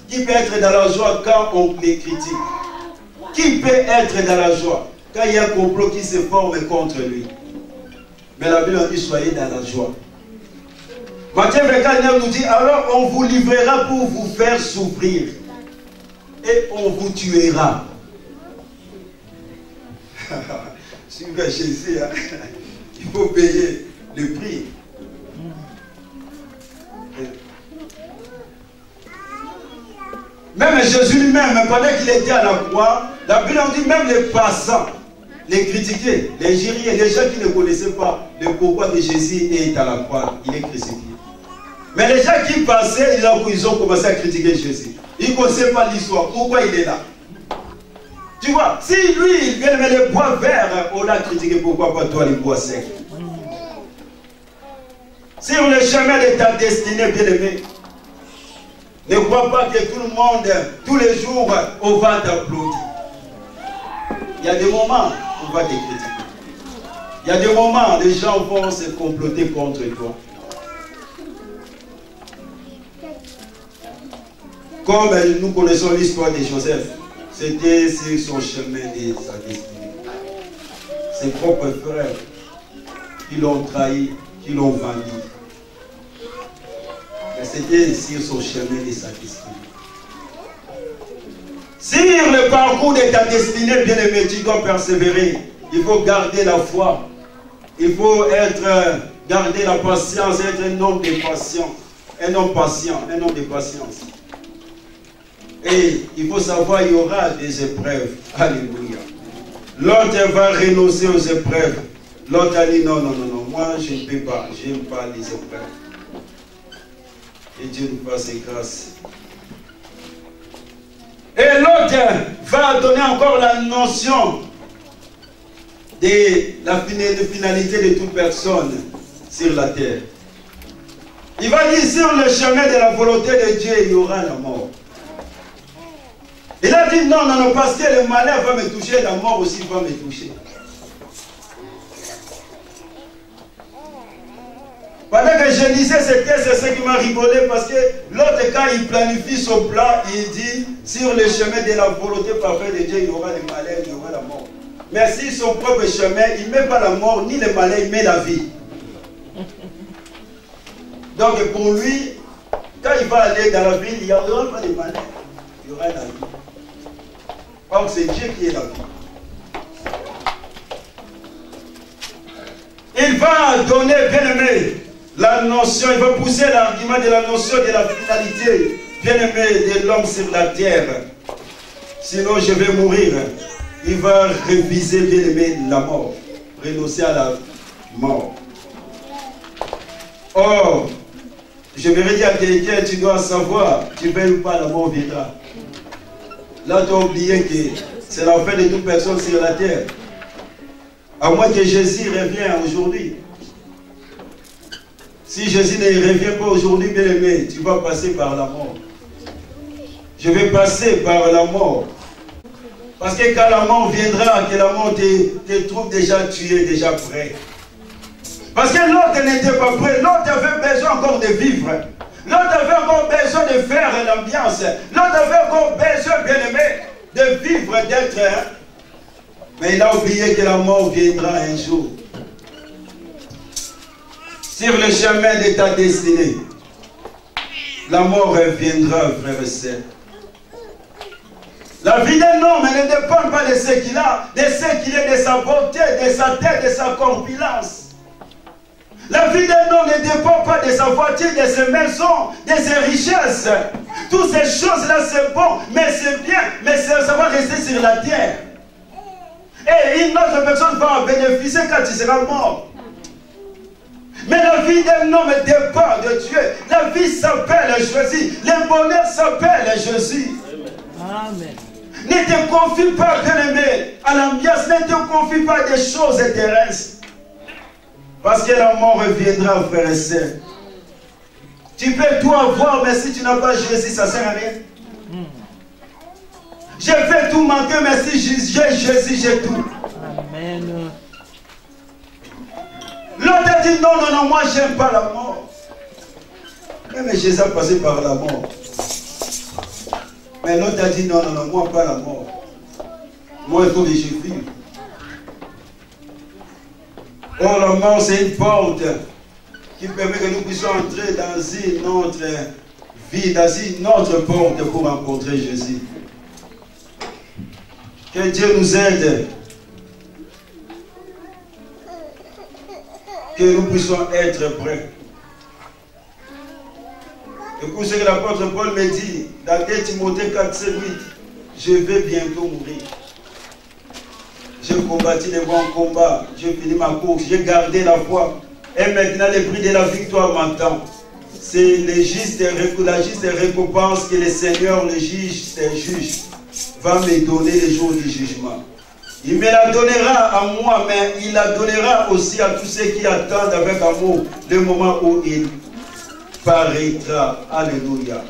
C: Qui peut être dans la joie quand on les critique? Qui peut être dans la joie quand il y a un complot qui se forme contre lui? Mais la Bible dit, soyez dans la joie. Matthieu 24 nous dit, alors on vous livrera pour vous faire souffrir. Et on vous tuera. Suivez Jésus, hein? Il faut payer le prix. Même Jésus lui-même, pendant qu'il était à la croix, la Bible dit même les passants, les critiquaient, les gériers, les gens qui ne connaissaient pas le pourquoi de Jésus est à la croix, il est crucifié. Mais les gens qui passaient, ils ont commencé à critiquer Jésus. Ils ne connaissaient pas l'histoire. Pourquoi il est là? Tu vois, si lui, il vient mettre les bois verts, on l'a critiqué. Pourquoi pas toi les bois secs? Sur le chemin de ta destinée, bien-aimé, ne crois pas que tout le monde, tous les jours, on va t'applaudir. Il y a des moments où on va te critiquer. Il y a des moments où les gens vont se comploter contre toi. Comme nous connaissons l'histoire de Joseph, c'était sur son chemin de sa destinée. Ses propres frères qui l'ont trahi, qui l'ont vendu. Mais c'était sur son chemin de sa destinée. Sur le parcours de ta destinée, bien-aimé, tu dois persévérer. Il faut garder la foi. Il faut garder la patience, être un homme de patience. Un homme patient, un homme de patience. Et il faut savoir, il y aura des épreuves. Alléluia. L'autre va renoncer aux épreuves. L'autre a dit non, non, non, non, moi je ne peux pas, je n'aime pas les épreuves. Et Dieu nous fasse grâce. Et l'autre va donner encore la notion de la finalité de toute personne sur la terre. Il va dire sur le chemin de la volonté de Dieu, il y aura la mort. Il a dit non, non, non, parce que le malheur va me toucher, la mort aussi va me toucher. Pendant que je lisais ce texte, c'est ce qui m'a rigolé parce que l'autre, quand il planifie son plan, il dit sur le chemin de la volonté parfaite de Dieu, il y aura le malheur, il y aura la mort. Mais sur son propre chemin, il ne met pas la mort ni le malheur, il met la vie. Donc pour lui, Quand il va aller dans la ville, il n'y aura pas de malheur. Il y aura la vie. Or, c'est Dieu qui est la vie. Il va donner, bien aimé, la notion, il va pousser l'argument de la notion de la finalité, bien aimé, de l'homme sur la terre. Sinon, je vais mourir. Il va réviser, bien aimé, la mort. Renoncer à la mort. Or, je vais dire à quelqu'un, tu dois savoir, tu veux ou pas, la mort viendra. Là, tu as oublié que c'est la fin de toute personne sur la terre. À moins que Jésus revienne aujourd'hui. Si Jésus ne revient pas aujourd'hui, bien aimé, tu vas passer par la mort. Je vais passer par la mort. Parce que quand la mort viendra, que la mort te trouve déjà tué, déjà prêt. Parce que l'autre n'était pas prêt. L'autre avait besoin encore de vivre. L'autre avait encore besoin de faire l'ambiance. L'autre avait encore besoin, bien aimé, de vivre, d'être. Mais il a oublié que la mort viendra un jour. Sur le chemin de ta destinée, la mort viendra, frère et sœur. La vie d'un homme ne dépend pas de ce qu'il a, de ce qu'il est, de sa beauté, de sa tête, de sa corpulence. La vie d'un homme ne dépend pas de sa voiture, de ses maisons, de ses richesses. Toutes ces choses-là, c'est bon, mais c'est bien, mais ça va rester sur la terre. Et une autre personne va en bénéficier quand il sera mort. Mais la vie d'un homme dépend de Dieu. La vie s'appelle Jésus. Le bonheur s'appelle Jésus.
D: Amen.
C: Ne te confie pas, bien-aimé, à l'ambiance. Ne te confie pas à des choses terrestres. Parce que la mort reviendra, frère et sœur. Tu peux tout avoir, mais si tu n'as pas Jésus, ça ne sert à rien. Je vais tout manquer, mais si j'ai Jésus, j'ai tout.
D: Amen.
C: L'autre a dit non, moi j'aime pas la mort. Mais Jésus a passé par la mort. Mais l'autre a dit non, moi pas la mort. Moi il faut que je vive. Or la mort c'est une porte qui permet que nous puissions entrer dans une autre vie, dans une autre porte pour rencontrer Jésus. Que Dieu nous aide. Que nous puissions être prêts. Écoute ce que l'apôtre Paul me dit dans 2 Timothée 4, 7, 8. Je vais bientôt mourir. J'ai combattu le bon combat. J'ai fini ma course. J'ai gardé la foi. Et maintenant, le prix de la victoire m'attend. C'est la juste récompense que le Seigneur, le juge, va me donner le jour du jugement. Il me la donnera à moi, mais il la donnera aussi à tous ceux qui attendent avec amour le moment où il paraîtra. Alléluia.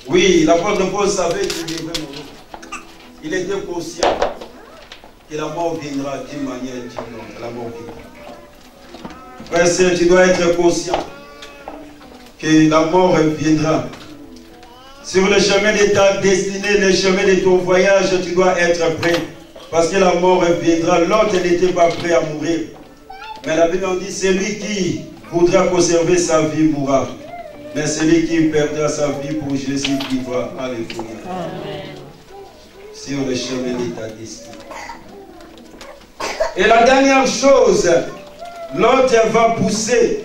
C: Oui, l'apôtre Paul savait qu'il devait mourir. Il était conscient que la mort viendra d'une manière ou d'une autre. La mort viendra. Frère et sœur, tu dois être conscient que la mort viendra. Sur le chemin de ta destinée, le chemin de ton voyage, tu dois être prêt. Parce que la mort viendra. L'autre n'était pas prêt à mourir. Mais la Bible en dit, celui qui voudra conserver sa vie mourra. Mais celui qui perdra sa vie pour Jésus vivra. Alléluia.
D: Amen.
C: Sur le chemin de ta destinée. Et la dernière chose, l'autre va pousser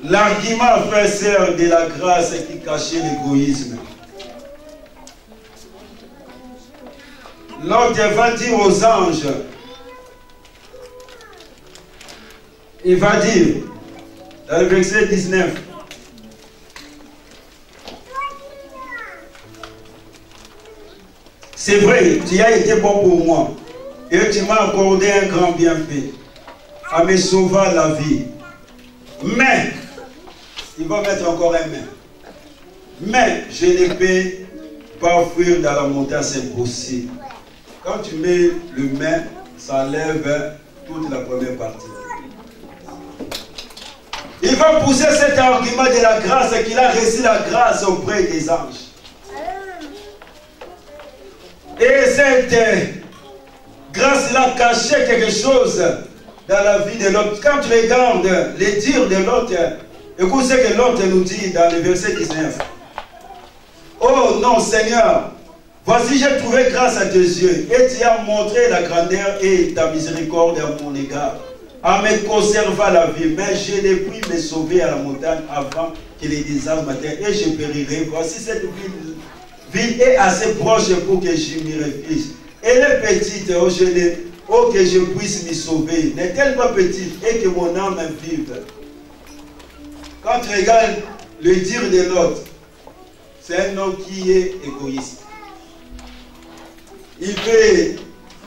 C: l'argument, frère et sœur, de la grâce qui cachait l'égoïsme. L'autre va dire aux anges, il va dire, dans le verset 19, c'est vrai, tu as été bon pour moi, et tu m'as accordé un grand bienfait, en me sauvant la vie. Mais, il va mettre encore un mais. Mais je ne peux pas fuir dans la montagne, c'est impossible. Quand tu mets le mais, ça enlève toute la première partie. Il va pousser cet argument de la grâce, qu'il a reçu la grâce auprès des anges. Et cette grâce-là cachait quelque chose dans la vie de l'autre. Quand tu regardes les dires de l'autre, Écoute ce que l'autre nous dit dans le verset 19. Oh non, Seigneur, voici j'ai trouvé grâce à tes yeux et tu as montré la grandeur et ta miséricorde à mon égard, en me conservant la vie. Mais je n'ai pu me sauver à la montagne avant que les désastres m'atteignent et je périrai. Voici cette ville est assez proche pour que je m'y réfugie. Elle est petite, que je puisse m'y sauver. N'est-elle pas petite et que mon âme vive? Quand tu regardes le dire de l'autre, c'est un homme qui est égoïste. Il veut,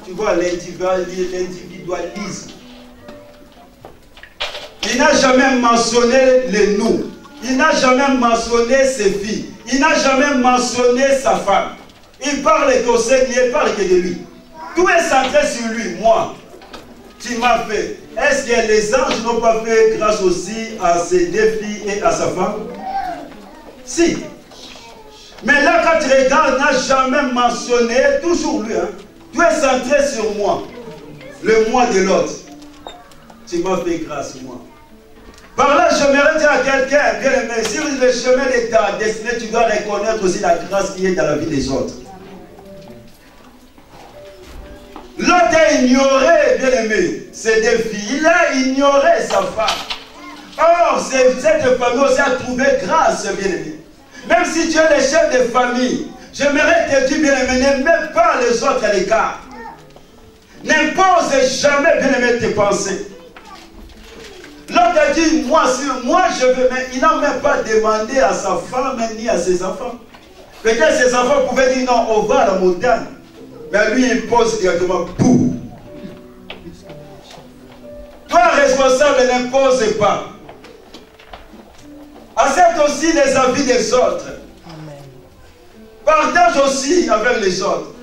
C: tu vois, l'individualisme. Il n'a jamais mentionné le nous. Il n'a jamais mentionné ses filles. Il n'a jamais mentionné sa femme. Il parle que Seigneur, il parle que de lui. Tout est centré sur lui. Moi, tu m'as fait. Est-ce que les anges n'ont pas fait grâce aussi à ses deux filles et à sa femme? Si. Mais là, quand tu regardes, il n'a jamais mentionné, toujours lui. Hein? Tout est centré sur moi. Le moi de l'autre. Tu m'as fait grâce, moi. Par là, j'aimerais dire à quelqu'un, bien aimé, sur le chemin de ta destinée, tu dois reconnaître aussi la grâce qui est dans la vie des autres. L'autre a ignoré, bien aimé, ses défis. Il a ignoré sa femme. Or, cette famille aussi a trouvé grâce, bien aimé. Même si tu es le chef de famille, j'aimerais te dire, bien aimé, ne mets pas les autres à l'écart. N'impose jamais, bien aimé, tes pensées. L'autre a dit, moi je veux, mais il n'a même pas demandé à sa femme ni à ses enfants. Peut-être ses enfants pouvaient dire, non, on va à la montagne. Mais lui, il pose directement, pou. Toi, responsable, n'impose pas. Accepte aussi les avis des autres. Amen. Partage aussi avec les autres.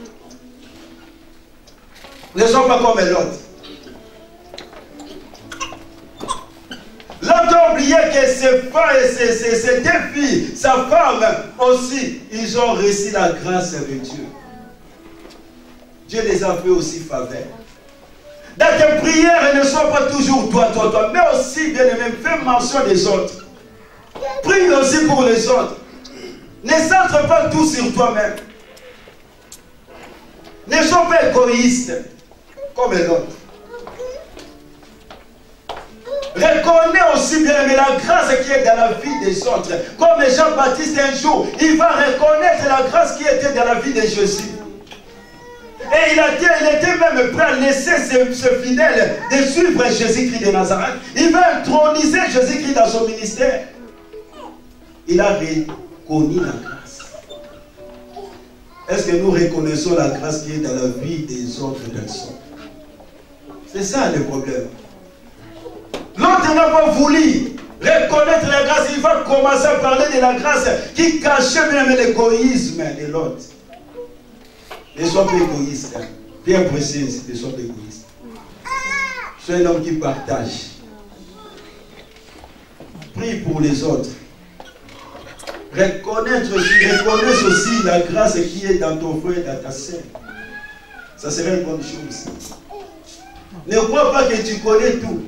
C: Ne sois pas comme l'autre. L'autre a oublié que ses deux filles, sa femme aussi, ils ont reçu la grâce de Dieu. Dieu les a fait aussi faveur. Dans tes prières, ne sois pas toujours toi, mais aussi, bien aimé, fais mention des autres. Prie aussi pour les autres. Ne centre pas tout sur toi-même. Ne sois pas égoïste comme l'autre. Reconnais aussi, bien aimé, la grâce qui est dans la vie des autres. Comme Jean-Baptiste un jour, il va reconnaître la grâce qui était dans la vie de Jésus. Et il était même prêt à laisser ce fidèle de suivre Jésus-Christ de Nazareth. Il va introniser Jésus-Christ dans son ministère. Il a reconnu la grâce. Est-ce que nous reconnaissons la grâce qui est dans la vie des autres personnes? C'est ça le problème. L'autre n'a pas voulu reconnaître la grâce. Il va commencer à parler de la grâce qui cachait même l'égoïsme de l'autre. Ne sois pas égoïste. Bien précise, ne sois pas égoïste. Sois un homme qui partage. Prie pour les autres. Reconnaisse aussi la grâce qui est dans ton frère et dans ta sœur. Ça serait une bonne chose. Ne crois pas que tu connais tout.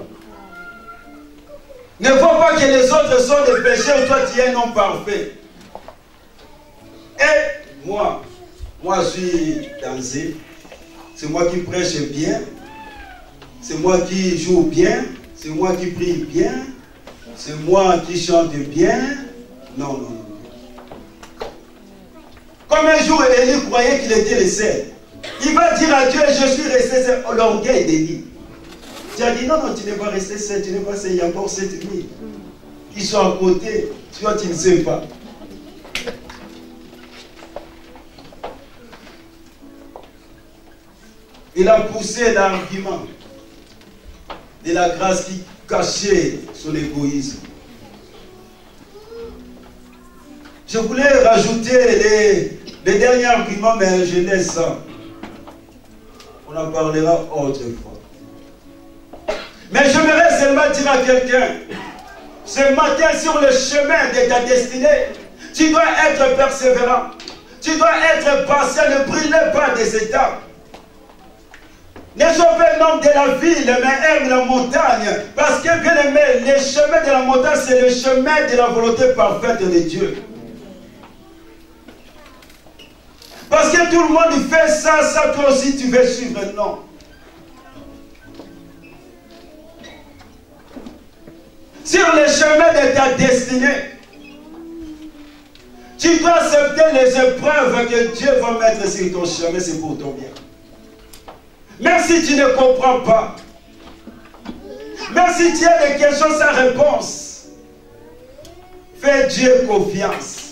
C: Ne crois pas que les autres sont des pécheurs, toi tu es un homme parfait. Et moi je suis dansé. C'est moi qui prêche bien. C'est moi qui joue bien. C'est moi qui prie bien. C'est moi qui chante bien. Non. Comme un jour, Élie croyait qu'il était le seul. Il va dire à Dieu, je suis resté seul. L'orgueil d'Élie. Tu as dit, non, tu n'es pas resté seul, tu n'es pas seul, il y a encore 7000 qui sont à côté. Toi, tu ne sais pas. Il a poussé l'argument de la grâce qui cachait son égoïsme. Je voulais rajouter les derniers arguments, mais je laisse ça. On en parlera autre fois. Mais j'aimerais seulement dire à quelqu'un, ce matin sur le chemin de ta destinée, tu dois être persévérant. Tu dois être patient, ne brûle pas des étapes. Ne sois pas un homme de la ville, mais aime la montagne. Parce que, bien aimé, le chemin de la montagne, c'est le chemin de la volonté parfaite de Dieu. Parce que tout le monde fait ça, toi aussi tu veux suivre, non. Sur le chemin de ta destinée, tu dois accepter les épreuves que Dieu va mettre sur ton chemin, c'est pour ton bien. Même si tu ne comprends pas, même si tu as des questions sans réponse, fais Dieu confiance.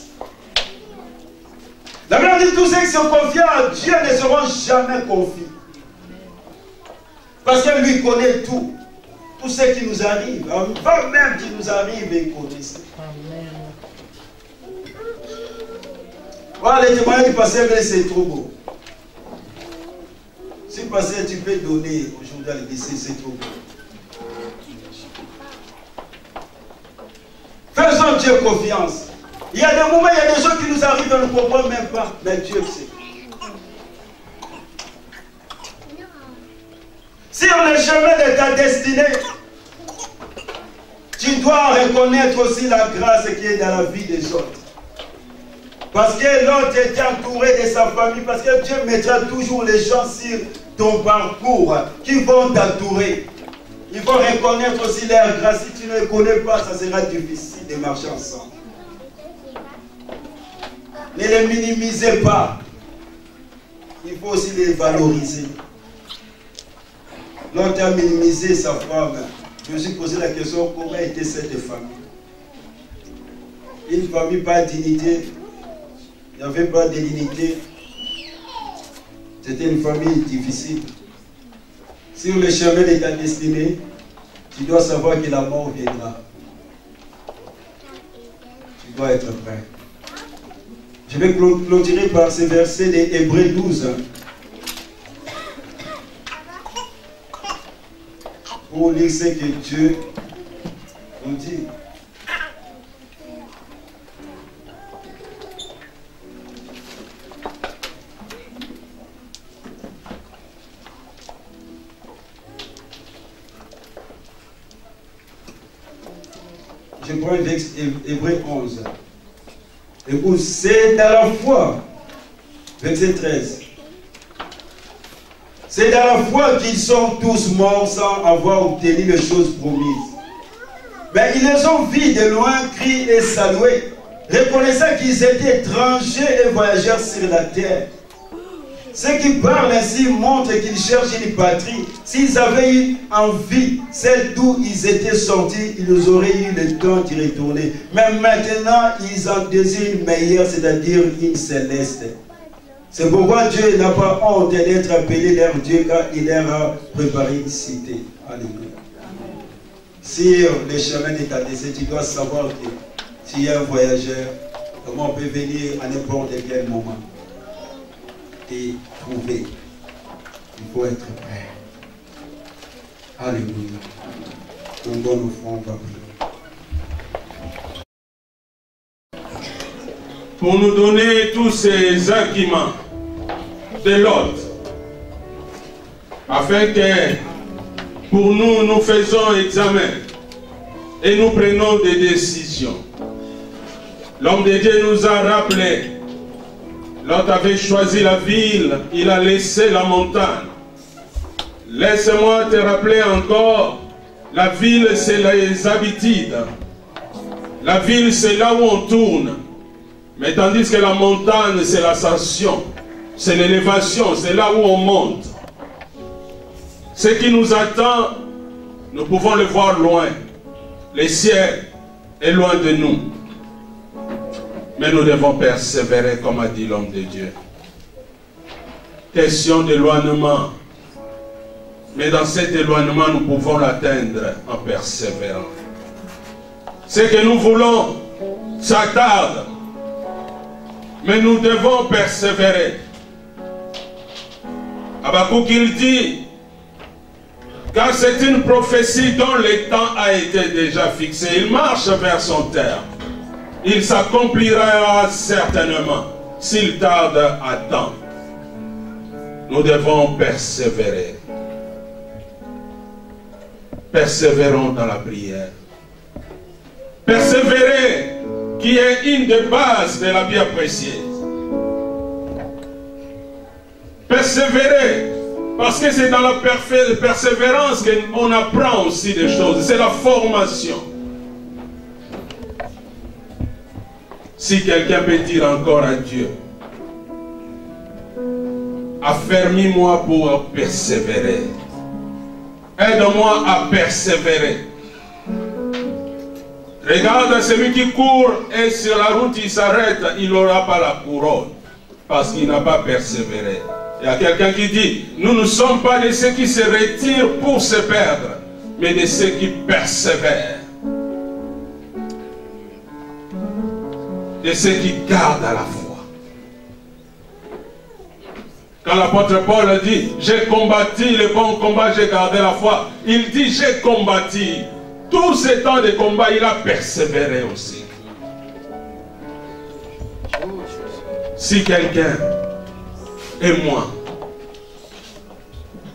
C: La Bible dit tous ceux qui sont confiants à Dieu ne seront jamais confus. Parce que lui connaît tout. Tout ce qui nous arrive. Avant même qui nous arrive, il connaît ça. Voilà, les témoignages du pasteur, c'est trop beau. Si le pasteur, tu peux donner aujourd'hui à l'église, c'est trop beau. Faisons Dieu confiance. Il y a des moments, il y a des choses qui nous arrivent, on ne comprend même pas. Mais Dieu sait. Sur le chemin de ta destinée, tu dois reconnaître aussi la grâce qui est dans la vie des autres. Parce que l'autre était entouré de sa famille, parce que Dieu mettra toujours les gens sur ton parcours qui vont t'entourer. Il faut reconnaître aussi leur grâce. Si tu ne les connais pas, ça sera difficile de marcher ensemble. Ne les minimisez pas. Il faut aussi les valoriser. L'autre a minimisé sa femme. Je me suis posé la question, comment était cette famille? Une famille pas de dignité. Il n'y avait pas de dignité. C'était une famille difficile. Sur le chemin de ta destinée, tu dois savoir que la mort viendra. Tu dois être prêt. Je vais clôturer par ce verset de Hébreux 12. Pour lire ce que Dieu nous dit. Je prends Hébreux 11. Écoute, c'est dans la foi. Verset 13. C'est dans la foi qu'ils sont tous morts sans avoir obtenu les choses promises. Mais ils les ont vus de loin, crient et salués, reconnaissant qu'ils étaient étrangers et voyageurs sur la terre. Ceux qui parlent ainsi montrent qu'ils cherchent une patrie. S'ils avaient eu envie, celle d'où ils étaient sortis, ils auraient eu le temps d'y retourner. Mais maintenant, ils en désirent une meilleure, c'est-à-dire une céleste. C'est pourquoi Dieu n'a pas honte d'être appelé leur Dieu, car il leur a préparé une cité. Alléluia. Sur le chemin de ta destinée, tu dois savoir que tu es un voyageur, comment on peut venir à n'importe quel moment et trouver. Il faut être prêt. Alléluia. On donne offrande, on va prier.
A: Pour nous donner tous ces arguments de l'autre, afin que pour nous, nous faisons examen et nous prenons des décisions. L'homme de Dieu nous a rappelé, l'autre avait choisi la ville, il a laissé la montagne. Laisse-moi te rappeler encore, la ville c'est les habitudes. La ville c'est là où on tourne. Mais tandis que la montagne c'est l'ascension, c'est l'élévation, c'est là où on monte. Ce qui nous attend, nous pouvons le voir loin. Le ciel est loin de nous. Mais nous devons persévérer, comme a dit l'homme de Dieu. Question d'éloignement. Mais dans cet éloignement, nous pouvons l'atteindre en persévérant. Ce que nous voulons, ça tarde. Mais nous devons persévérer. Habakkuk il dit, car c'est une prophétie dont le temps a été déjà fixé. Il marche vers son terme. Il s'accomplira certainement. S'il tarde à temps, nous devons persévérer. Persévérons dans la prière. Persévérer, qui est une des bases de la pierre précieuse. Persévérer, parce que c'est dans la persévérance qu'on apprend aussi des choses. C'est la formation. Si quelqu'un peut dire encore à Dieu, affermis-moi pour persévérer. Aide-moi à persévérer. Regarde celui qui court et sur la route il s'arrête, il n'aura pas la couronne parce qu'il n'a pas persévéré. Il y a quelqu'un qui dit, nous ne sommes pas de ceux qui se retirent pour se perdre, mais de ceux qui persévèrent. De ceux qui gardent à la foi. Quand l'apôtre Paul dit, j'ai combattu le bon combat, j'ai gardé la foi. Il dit, j'ai combattu. Tous ces temps de combat, il a persévéré aussi. Si quelqu'un et moi,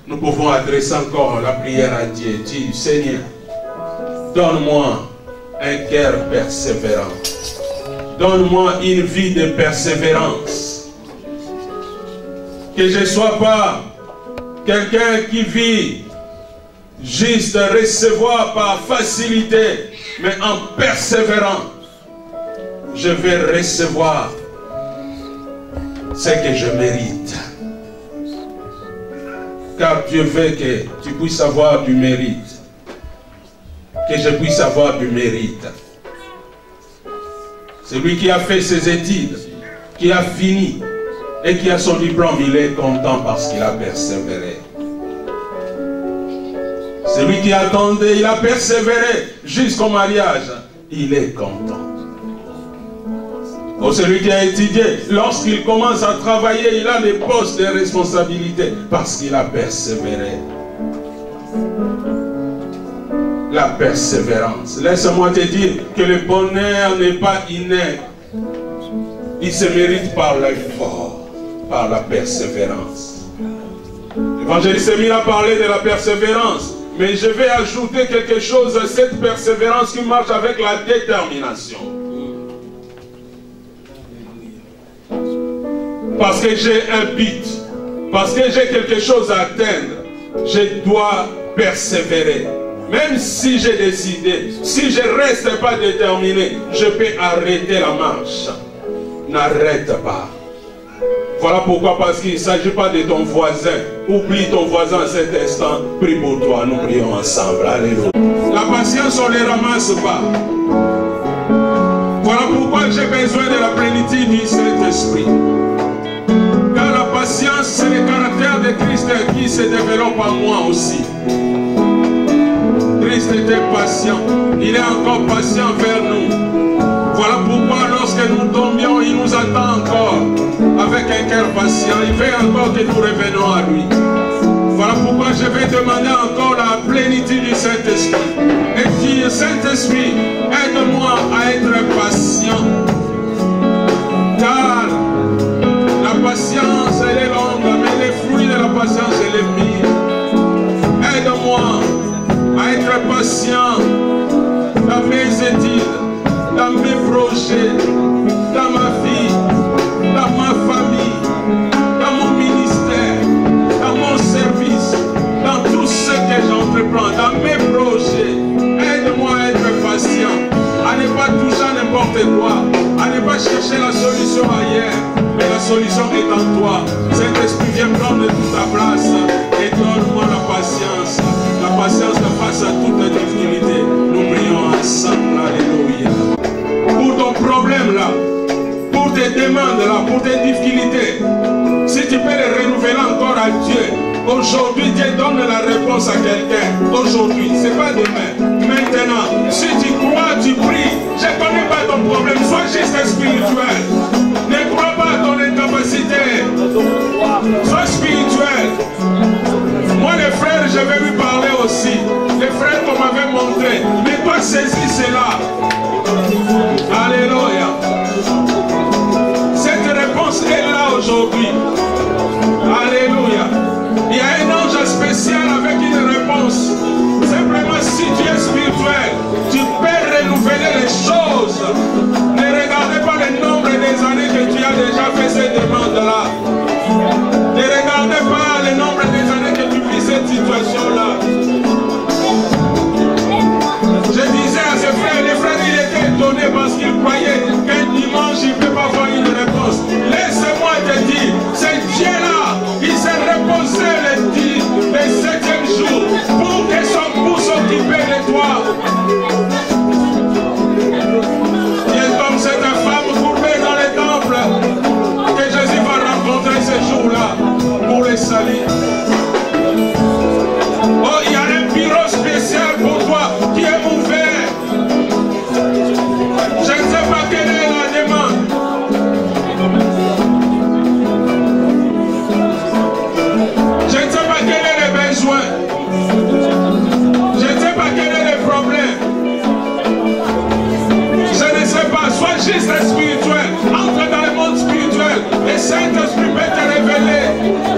A: nous pouvons adresser encore la prière à Dieu. Dis, Seigneur, donne-moi un cœur persévérant. Donne-moi une vie de persévérance. Que je ne sois pas quelqu'un qui vit juste recevoir par facilité, mais en persévérant, je vais recevoir ce que je mérite. Car Dieu veut que tu puisses avoir du mérite. Que je puisse avoir du mérite. Celui qui a fait ses études, qui a fini et qui a son diplôme, il est content parce qu'il a persévéré. Celui qui attendait, il a persévéré jusqu'au mariage, il est content. Pour celui qui a étudié, lorsqu'il commence à travailler, il a des postes de responsabilité parce qu'il a persévéré. La persévérance. Laisse-moi te dire que le bonheur n'est pas inné. Il se mérite par l'effort, par la persévérance. L'évangéliste Émile a parlé de la persévérance, mais je vais ajouter quelque chose à cette persévérance qui marche avec la détermination. Parce que j'ai un but, parce que j'ai quelque chose à atteindre, je dois persévérer. Même si j'ai décidé, si je ne reste pas déterminé, je peux arrêter la marche. N'arrête pas. Voilà pourquoi, parce qu'il ne s'agit pas de ton voisin. Oublie ton voisin à cet instant. Prie pour toi, nous prions ensemble. Alléluia. La patience, on ne les ramasse pas. Voilà pourquoi j'ai besoin de la plénitude du Saint-Esprit. Car la patience, c'est le caractère de Christ qui se développe en moi aussi. Christ était patient. Il est encore patient vers nous. Voilà pourquoi lorsque nous tombions, il nous attend encore avec un cœur patient. Il veut encore que nous revenons à lui. Voilà pourquoi je vais demander encore la plénitude du Saint-Esprit. Et dire, Saint-Esprit, aide-moi à être patient. Car la patience, elle est longue, mais les fruits de la patience, elle est pire. Aide-moi à être patient dans mes études, dans mes projets, dans ma vie, dans ma famille, dans mon ministère, dans mon service, dans tout ce que j'entreprends, dans mes projets. Aide-moi à être patient, à ne pas toucher à n'importe quoi, à ne pas chercher la solution ailleurs, mais la solution est en toi. Saint-Esprit, viens prendre toute ta place et donne-moi la patience. La patience face à toute difficulté. Nous prions ensemble. Alléluia. Pour ton problème là, pour tes demandes là, pour tes difficultés, si tu peux les renouveler encore à Dieu, aujourd'hui Dieu donne la réponse à quelqu'un. Aujourd'hui, ce n'est pas demain. Maintenant, si tu crois, tu pries. Je ne connais pas ton problème, sois juste spirituel. Ne crois pas à ton incapacité. Sois spirituel. Moi, les frères, je vais lui parler aussi. Les frères qu'on m'avait montré. Mais toi, saisis cela. Alléluia. Cette réponse est là aujourd'hui. Alléluia. Il y a un ange spécial avec une réponse. Simplement Ne regardez pas le nombre des années que tu as déjà fait ces demandes-là. Ne regardez pas le nombre des années que tu vis cette situation-là. Je disais à ses frères, les frères, il était étonné parce qu'il croyait qu'un dimanche, il ne peut pas avoir une réponse. Laisse-moi te dire, c'est Dieu-là, il s'est reposé le 7e jour pour que son pouce s'occupe de toi. Il est comme cette femme courbée dans le temple que Jésus va rencontrer ce jour-là pour les salir. Oh, il y a un bureau spécial pour toi qui est ouvert. Je ne sais pas quelle est la demande. Je ne sais pas quel est le besoin. Je ne sais pas quel est le problème. Je ne sais pas. Sois juste spirituel. Entre dans le monde spirituel. Le Saint-Esprit peut te révéler.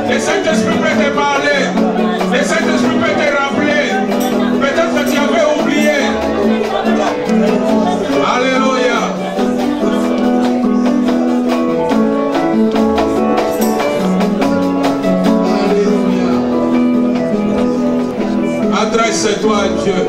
A: Le Saint-Esprit peut te parler. Le Saint-Esprit peut te rappeler. Peut-être que tu avais oublié. Alléluia. Adresse-toi à Dieu.